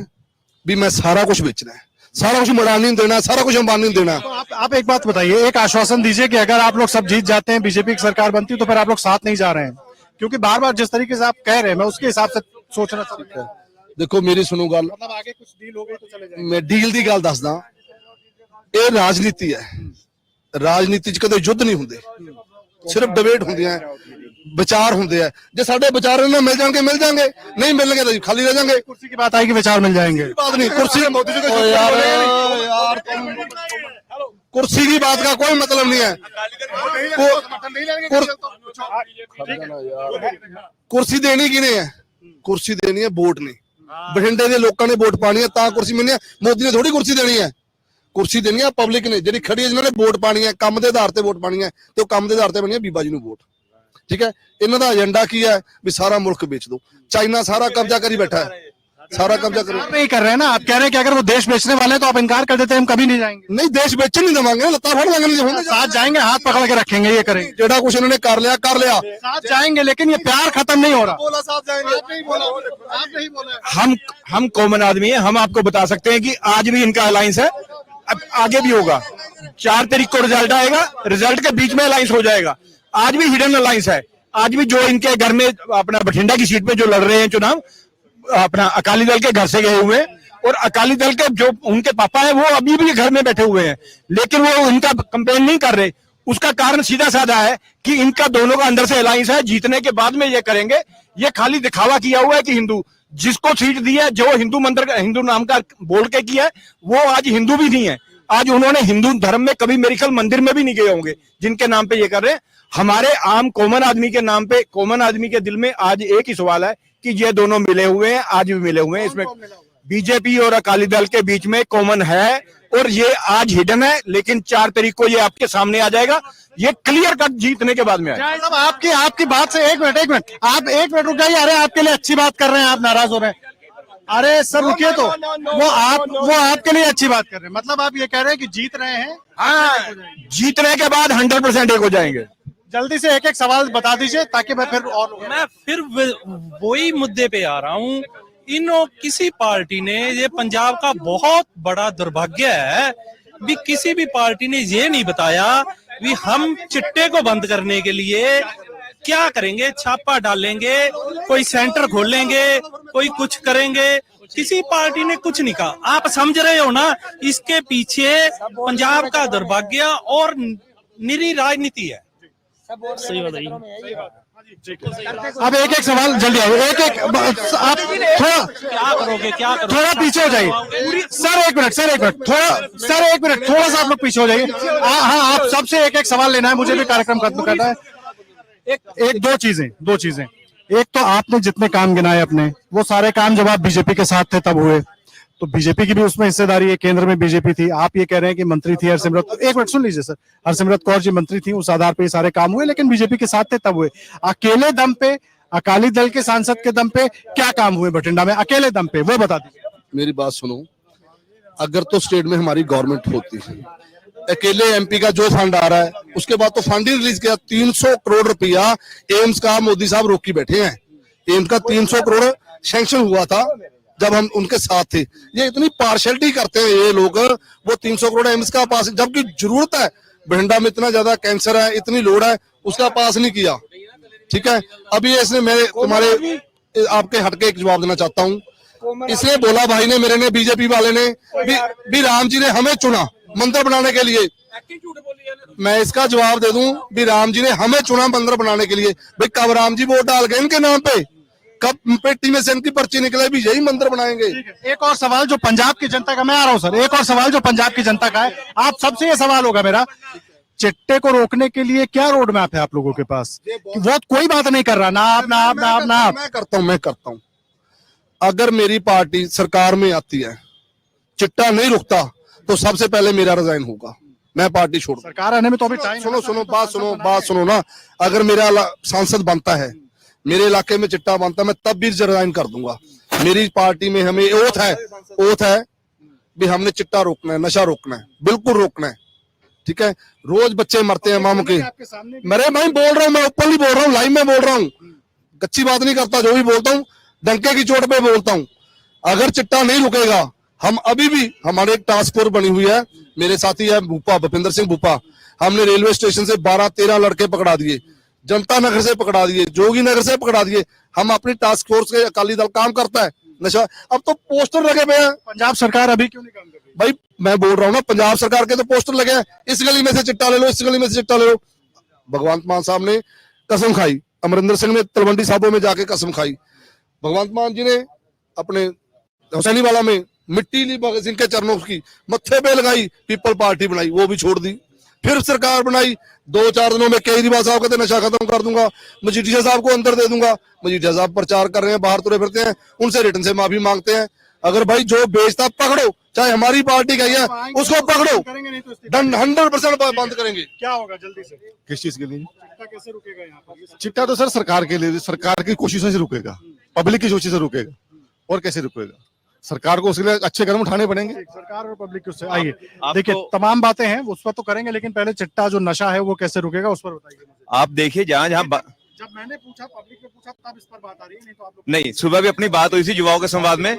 भी मैं सारा कुछ बेचना है, सारा कुछ अडानी देना, सारा कुछ अंबानी देना। तो आप एक बात बताइए, एक आश्वासन दीजिए कि अगर आप लोग सब जीत जाते हैं, बीजेपी की सरकार बनती है, तो फिर आप लोग साथ नहीं जा रहे हैं? क्योंकि बार बार जिस तरीके से आप कह रहे हैं, मैं उसके हिसाब से सोचना चाहिए। देखो मेरी सुनो गल, मतलब आगे कुछ डील हो गई तो चले जाएंगे। मैं डील की गल दसदा, ये राजनीति है, राजनीति च कदे युद्ध नहीं हुंदे, सिर्फ डिबेट हुंदियां, विचार हुंदे हैं। जे साडे विचार ना मिल जाएंगे, नहीं मिलने तो खाली रह जाएंगे। कुर्सी की बात आएगी, विचार मिल जाएंगे, बात नहीं। कुर्सी कुर्सी की बात का कोई मतलब नहीं है। कुर्सी देनी किने है? कुर्सी देनी है वोट ने, बठिंडे के लोगों ने वोट पानी है, ता कुर्सी मिलनी है। मोदी ने थोड़ी कुर्सी देनी है, कुर्सी देनी है पब्लिक ने, जी खड़ी है, जिन्होंने वोट पानी है, काम के आधार पर वोट पानी है, तो काम के आधार पर बनी है बीबा जी ने वोट। ठीक है, इन्हों का एजेंडा की है भी सारा मुल्क बेच दो। चाइना सारा कब्जा करी बैठा है, सारा कब्जा करो। आप नहीं कर रहे हैं ना, आप कह रहे हैं कि अगर वो देश बेचने वाले हैं तो आप इनकार कर देते हैं, हम कभी नहीं जाएंगे। नहीं, देश बेचने नहीं देवांगे, लत्ता फाड़ देंगे, साथ जाएंगे, हाथ पकड़ के रखेंगे, ये करेंगे। जेड़ा कुछ उन्होंने कर लिया साथ जाएंगे, लेकिन ये प्यार खत्म नहीं हो रहा। बोला साथ जाएंगे, आप नहीं बोला। हम कॉमन आदमी है, हम आपको बता सकते हैं कि आज भी इनका अलायंस है, अब आगे भी होगा। 4 तारीख को रिजल्ट आएगा, रिजल्ट के बीच में अलायंस हो जाएगा। आज भी हिडन अलायंस है। आज भी जो इनके घर में अपना बठिंडा की सीट पे जो लड़ रहे हैं चुनाव, अपना अकाली दल के घर से गए हुए हैं, और अकाली दल के जो उनके पापा है वो अभी भी घर में बैठे हुए हैं, लेकिन वो उनका कंपेन नहीं कर रहे। उसका कारण सीधा साधा है कि इनका दोनों का अंदर से अलायंस है, जीतने के बाद में ये करेंगे। ये खाली दिखावा किया हुआ है कि हिंदू जिसको सीट दी है, जो हिंदू मंदिर हिंदू नाम का बोल के किया है, वो आज हिंदू भी नहीं है। आज उन्होंने हिंदू धर्म में कभी मेरे ख्याल मंदिर में भी नहीं गए होंगे, जिनके नाम पे ये कर रहे हैं। हमारे आम कॉमन आदमी के नाम पे, कॉमन आदमी के दिल में आज एक ही सवाल है कि ये दोनों मिले हुए हैं, आज भी मिले हुए हैं। इसमें बीजेपी और अकाली दल के बीच में कॉमन है, और ये आज हिडन है, लेकिन 4 तारीख को ये आपके सामने आ जाएगा। ये क्लियर कट जीतने के बाद में आएगा। मतलब आपकी बात से एक मिनट आप एक मिनट रुक जाइए। अरे आपके लिए अच्छी बात कर रहे हैं, आप नाराज हो रहे हैं। अरे सर रुकिए, तो वो आपके लिए अच्छी बात कर रहे हैं, मतलब आप ये कह रहे हैं कि जीत रहे हैं। हाँ, जीतने के बाद 100% एक हो जाएंगे। जल्दी से एक सवाल बता दीजिए ताकि मैं फिर वही मुद्दे पे आ रहा हूँ। किसी पार्टी ने, ये पंजाब का बहुत बड़ा दुर्भाग्य है भी, किसी भी पार्टी ने ये नहीं बताया भी हम चिट्टे को बंद करने के लिए क्या करेंगे। छापा डालेंगे, कोई सेंटर खोलेंगे, कोई कुछ करेंगे। किसी पार्टी ने कुछ नहीं कहा। आप समझ रहे हो ना, इसके पीछे पंजाब का दुर्भाग्य और निरी राजनीति है। सही बताइए। अब एक सवाल जल्दी आओ, एक आप क्या करोगे थोड़ा पीछे हो जाइए। सर एक मिनट थोड़ा सा आप लोग पीछे हो जाइए। हाँ, आप सबसे एक सवाल लेना है, मुझे भी कार्यक्रम खत्म करना है। दो चीजें। एक तो आपने जितने काम गिनाए अपने, वो सारे काम जब आप बीजेपी के साथ थे तब हुए, तो बीजेपी की भी उसमें हिस्सेदारी है। केंद्र में बीजेपी थी, आप ये कह रहे हैं कि मंत्री थी हरसिमरत। एक मिनट सुन लीजिए सर, हरसिमरत कौर जी मंत्री थी, उस आधार पे ये सारे काम हुए, लेकिन बीजेपी के साथ थे तब हुए। अकेले दम पे, अकाली दल के सांसद के दम पे क्या काम हुए बठिंडा में, अकेले दम पे, वो बता दीजिए। मेरी बात सुनो, अगर तो स्टेट में हमारी गवर्नमेंट होती है, अकेले एमपी का जो फंड आ रहा है, उसके बाद तो फंड ही रिलीज किया। 300 करोड़ रुपया एम्स का मोदी साहब रोक के बैठे हैं। एम्स का 300 करोड़ सैंक्शन हुआ था जब हम उनके साथ थे। ये इतनी पार्शलिटी करते हैं ये लोग, वो 300 करोड़ एम्स का पास, जबकि जरूरत है, बठिंडा में इतना ज्यादा कैंसर है, इतनी लोड है, उसका पास नहीं किया। ठीक है, अभी इसने मैं तुम्हारे आपके हटके एक जवाब देना चाहता हूँ। इसने बोला भाई ने, मेरे ने, बीजेपी वाले ने भी राम जी ने हमें चुना मंदिर बनाने के लिए। मैं इसका जवाब दे दूं भी राम जी ने हमें चुना मंदिर बनाने के लिए। भाई कब राम जी वोट डाल गए इनके नाम पे, कब पेटी में से इनकी पर्ची निकले भी यही मंदिर बनाएंगे। एक और सवाल जो पंजाब की जनता का, मैं आ रहा हूं सर, एक और सवाल जो पंजाब की जनता का है, आप सबसे ये सवाल होगा मेरा, चिट्टे को रोकने के लिए क्या रोड मैप है आप लोगों के पास? वो कोई बात नहीं कर रहा ना आप। मैं करता हूँ। अगर मेरी पार्टी सरकार में आती है, चिट्टा नहीं रुकता, तो सबसे पहले मेरा रिजाइन होगा, मैं पार्टी छोड़। सरकार आने में तो अभी टाइम। बात सुनो ना, अगर मेरा सांसद बनता है, मेरे इलाके में चिट्टा बनता है, मैं तब भी रिजाइन कर दूंगा। मेरी पार्टी में हमें ओथ है भी हमने चिट्टा रोकना है, नशा रोकना है, बिल्कुल रोकना है। ठीक है, रोज बच्चे मरते हैं मामू के। मेरे मैं बोल रहा हूँ, मैं ओपनली बोल रहा हूँ, लाइव में बोल रहा हूँ, कच्ची बात नहीं करता, जो भी बोलता हूँ डंके की चोट पे बोलता हूँ। अगर चिट्टा नहीं रुकेगा, हम अभी भी, हमारे एक टास्क फोर्स बनी हुई है, मेरे साथी है भूपा, भूपिंदर सिंह भूपा, हमने रेलवे स्टेशन से 12-13 लड़के पकड़ा दिए, जनता नगर से पकड़ा दिए, जोगी नगर से पकड़ा दिए। हम अपनी टास्क फोर्स के, अकाली दल काम करता है नशा। अब तो पोस्टर लगे हुए हैं। पंजाब सरकार अभी क्यों नहीं काम कर रही? भाई मैं बोल रहा हूँ ना, पंजाब सरकार के तो पोस्टर लगे हैं, इस गली में से चिट्टा ले लो, इस गली में से चिट्टा ले लो। भगवंत मान साहब ने कसम खाई, अमरिंदर सिंह ने तलवंडी साहबों में जाके कसम खाई, भगवंत मान जी ने अपने हुसैनी वाला में मिट्टी ली भगत सिंह के चरणों की, मत्थे पे लगाई, पीपल पार्टी बनाई, वो भी छोड़ दी। फिर सरकार बनाई, 2-4 दिनों में केजरीवाल साहब कहते नशा खत्म कर दूंगा, मजीठिया साहब को अंदर दे दूंगा। मजीठिया साहब प्रचार कर रहे हैं, बाहर तुरे फिरते हैं, उनसे रिटर्न से माफी मांगते हैं। अगर भाई जो बेचता पकड़ो, चाहे हमारी पार्टी का ही है, उसको पकड़ो, 100% बंद करेंगे। क्या होगा जल्दी से? किस चीज के लिए? चिट्टा कैसे रुकेगा यहाँ पर? चिट्टा तो सर सरकार के लिए, सरकार की कोशिशों से रुकेगा, पब्लिक की कोशिश से रुकेगा। और कैसे रुकेगा? सरकार को उसके लिए अच्छे कदम उठाने पड़ेंगे। सरकार और पब्लिक उससे आइए देखिए तमाम बातें हैं उस पर तो करेंगे, लेकिन पहले चिट्टा जो नशा है वो कैसे रुकेगा उस पर बताइए मुझे। आप देखिए जहां जहां जब मैंने पूछा, पब्लिक ने पूछा, तब इस पर बात आ रही है, नहीं तो आप लोग नहीं, सुबह भी अपनी बात हुई थी युवाओं के संवाद में,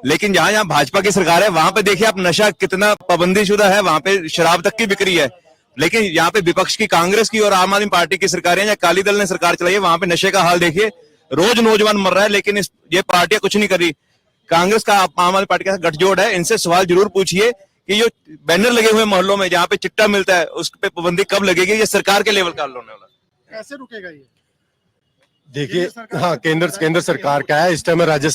लेकिन जहां जहां भाजपा की सरकार है वहां पे देखिए आप नशा कितना पाबंदीशुदा है, वहां पे शराब तक की बिक्री है। लेकिन यहाँ पे विपक्ष की कांग्रेस की और आम आदमी पार्टी की सरकारें या अकाली दल ने सरकार चलाई है, वहां पे नशे का हाल देखिए, रोज नौजवान मर रहा है, लेकिन ये पार्टियां कुछ नहीं कर रही। कांग्रेस का आम आदमी पार्टी का गठजोड़ है, इनसे सवाल जरूर पूछिए कि जो बैनर लगे हुए मोहल्लों में जहाँ पे चिट्टा मिलता है उस पे पाबंदी कब लगेगी, ये सरकार के लेवल का होने वाला। कैसे रुकेगा ये? देखिए, हाँ, केंद्र सरकार का है, इस टाइम राज्य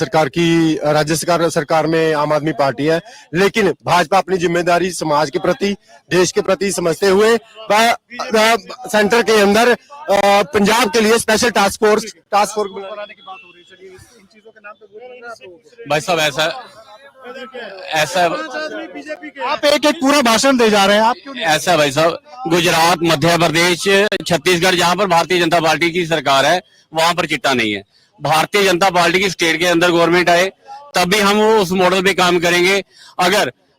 सरकार में आम आदमी पार्टी है, लेकिन भाजपा अपनी जिम्मेदारी समाज के प्रति, देश के प्रति समझते हुए सेंटर के अंदर पंजाब के लिए स्पेशल टास्क फोर्स बनाने की बात हो रही है। इन चीजों के नाम पे भाई साहब ऐसा आप एक एक पूरा भाषण दे जा रहे हैं, आप क्यों नहीं? ऐसा भाई साहब, गुजरात, मध्य प्रदेश, छत्तीसगढ़ जहां पर भारतीय जनता पार्टी की सरकार है वहां पर चिट्टा नहीं है। भारतीय जनता पार्टी की स्टेट के अंदर गवर्नमेंट आए तब भी हम उस मॉडल पे काम करेंगे।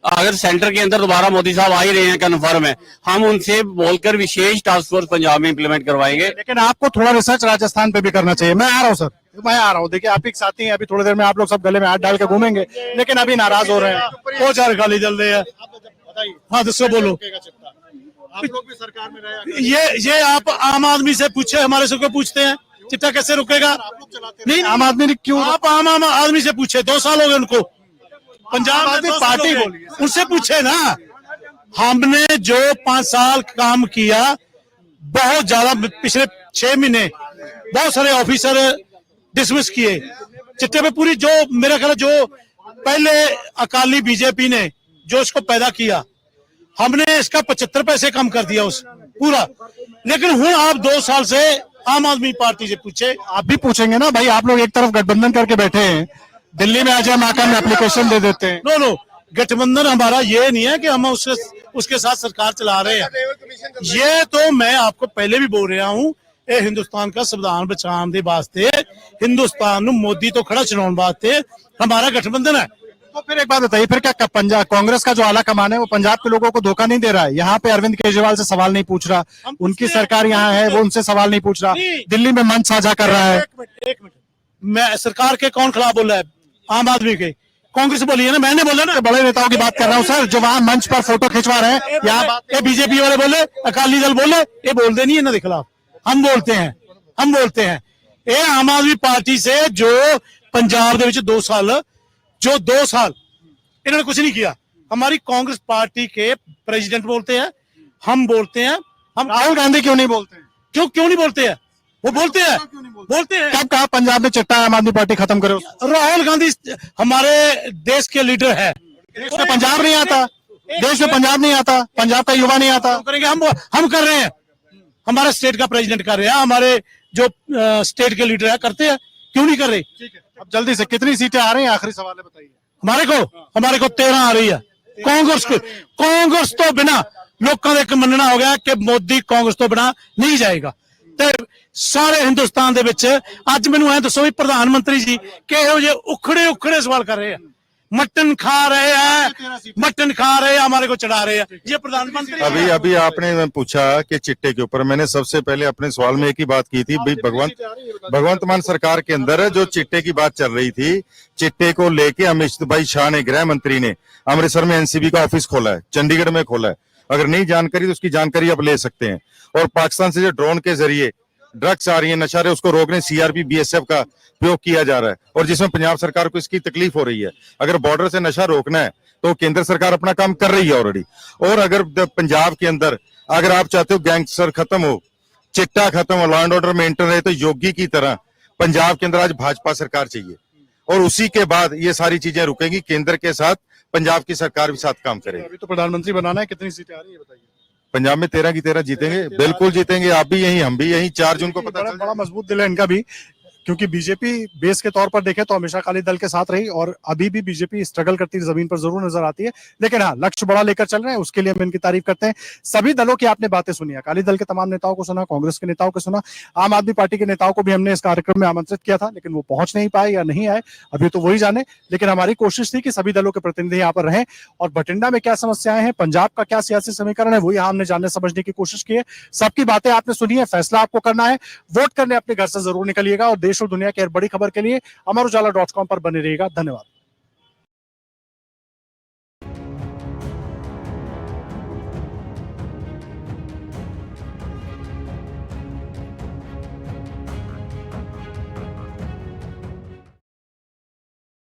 अगर सेंटर के अंदर दोबारा मोदी साहब आ ही रहे हैं, कन्फर्म है, हम उनसे बोलकर विशेष टास्क फोर्स पंजाब में इंप्लीमेंट करवाएंगे। लेकिन आपको थोड़ा रिसर्च राजस्थान पे भी करना चाहिए। मैं आ रहा हूँ सर, मैं आ रहा हूँ। देखिए आप एक साथी हैं, अभी थोड़ी देर में आप लोग सब गले में हाथ डाल के घूमेंगे, लेकिन अभी नाराज हो रहे हैं। वो चार गाली जल रहे हैं। हाँ दसो बोलो। आप लोग भी सरकार में रहे, ये आप आम आदमी से पूछे, हमारे से क्यों पूछते हैं चिट्टा कैसे रुकेगा? नहीं, आम आदमी ने क्यों? आप आम आदमी से पूछे, 2 साल हो गए उनको, पंजाब आदमी में पार्टी बोली, उनसे पूछे ना। हमने जो 5 साल काम किया, बहुत ज्यादा, पिछले 6 महीने बहुत सारे ऑफिसर डिसमिस किए चिट्टे पे। पूरी जो मेरा ख्याल जो पहले अकाली बीजेपी ने जो इसको पैदा किया, हमने इसका 75 पैसे कम कर दिया उस पूरा। लेकिन हुण आप 2 साल से आम आदमी पार्टी से पूछे, आप भी पूछेंगे ना भाई। आप लोग एक तरफ गठबंधन करके बैठे हैं, दिल्ली में आ जाए माका में एप्लीकेशन दे देते हैं। नो गठबंधन हमारा ये नहीं है कि हम उसके साथ सरकार चला रहे हैं। ये तो मैं आपको पहले भी बोल रहा हूँ, ये हिंदुस्तान का संविधान बचाने के वास्ते, हिंदुस्तान ਨੂੰ मोदी तो खड़ा चलाने वास्ते हमारा गठबंधन है। तो फिर एक बात बताइए, फिर क्या पंजाब कांग्रेस का जो आला कमान है वो पंजाब के लोगों को धोखा नहीं दे रहा है? यहाँ पे अरविंद केजरीवाल से सवाल नहीं पूछ रहा, उनकी सरकार यहाँ है, वो उनसे सवाल नहीं पूछ रहा, दिल्ली में मंच साझा कर रहा है। एक मिनट, मैं सरकार के कौन खिलाफ बोल रहा है? आम आदमी के, कांग्रेस बोली है ना, मैंने बोला ना। बड़े नेताओं की बात कर रहा हूँ सर, जो वहाँ मंच पर फोटो खिंचवा रहे हैं। यहाँ बीजेपी वाले बोले, अकाली दल बोले, ये बोलते नहीं है इन्होंने खिलाफ, हम बोलते हैं। ये आम आदमी पार्टी से जो पंजाब दे विच 2 साल इन्होंने कुछ नहीं किया। हमारी कांग्रेस पार्टी के प्रेसिडेंट बोलते हैं, हम बोलते हैं। हम राहुल गांधी क्यों नहीं बोलते हैं? क्यों नहीं बोलते हैं? वो बोलते हैं। कब कहा पंजाब में चिट्टा आम आदमी पार्टी खत्म करे? राहुल गांधी हमारे देश के लीडर है। देश में पंजाब नहीं आता, देश में पंजाब नहीं आता, पंजाब का युवा नहीं आता। करेंगे हम कर रहे हैं, हमारे स्टेट का प्रेसिडेंट कर रहे हैं, हमारे जो स्टेट के लीडर है करते हैं, क्यों नहीं कर रहे? अब जल्दी से कितनी सीटें आ रही हैं? आखिरी सवाल है, बताइए। हमारे को 13 आ रही है। कांग्रेस तो बिना लोगों का मनना हो गया कि मोदी कांग्रेस तो बिना नहीं जाएगा। ते सारे हिंदुस्तान दे विच अज मैनूं ऐ दसो भी प्रधानमंत्री जी किहो जे उखड़े सवाल कर रहे हैं। मटन खा रहे हैं, हमारे को चढ़ा रहे हैं। ये प्रधानमंत्री अभी आपने पूछा कि चिट्टे के ऊपर, मैंने सबसे पहले अपने सवाल में एक ही बात की थी, भाई भगवंत मान सरकार के अंदर जो चिट्टे की बात चल रही थी, चिट्टे को लेके अमित भाई शाह ने, गृह मंत्री ने अमृतसर में एनसीबी का ऑफिस खोला है, चंडीगढ़ में खोला है। अगर नहीं जानकारी तो उसकी जानकारी आप ले सकते हैं। और पाकिस्तान से जो ड्रोन के जरिए ड्रग्स आ रही है, नशा रहे, उसको रोकने सीआरपी बीएसएफ का प्रयोग किया जा रहा है, और जिसमें पंजाब सरकार को इसकी तकलीफ हो रही है। अगर बॉर्डर से नशा रोकना है तो केंद्र सरकार अपना काम कर रही है ऑलरेडी। और अगर पंजाब के अंदर अगर आप चाहते हो गैंगस्टर खत्म हो, चिट्टा खत्म हो, लॉ एंड ऑर्डर मेंटेन रहे, तो योगी की तरह पंजाब के अंदर आज भाजपा सरकार चाहिए, और उसी के बाद ये सारी चीजें रुकेंगी। केंद्र के साथ पंजाब की सरकार भी साथ काम करेगी। अभी तो प्रधानमंत्री बनाना है, कितनी सीटें आ रही है बताइए? पंजाब में 13 की 13 जीतेंगे, बिल्कुल जीतेंगे। आप भी यहीं, हम भी यहीं। 4 जून को पता बड़ा मजबूत दिल है इनका भी। क्योंकि बीजेपी बेस के तौर पर देखें तो हमेशा अकाली दल के साथ रही और अभी भी बीजेपी स्ट्रगल करती जमीन पर जरूर नजर आती है, लेकिन हाँ लक्ष्य बड़ा लेकर चल रहे हैं, उसके लिए हम इनकी तारीफ करते हैं। सभी दलों की आपने बातें सुनी, अकाली दल के तमाम नेताओं को सुना, कांग्रेस के नेताओं को सुना, आम आदमी पार्टी के नेताओं को भी हमने इस कार्यक्रम में आमंत्रित किया था, लेकिन वो पहुंच नहीं पाए या नहीं आए, अभी तो वही जाने। लेकिन हमारी कोशिश थी कि सभी दलों के प्रतिनिधि यहाँ पर रहें और बठिंडा में क्या समस्याएं हैं, पंजाब का क्या सियासी समीकरण है, वो यहाँ हमने जानने समझने की कोशिश की है। सबकी बातें आपने सुनी है, फैसला आपको करना है, वोट करने अपने घर से जरूर निकलिएगा और देश और दुनिया की हर बड़ी खबर के लिए अमर उजाला .com पर बने रहिएगा। धन्यवाद।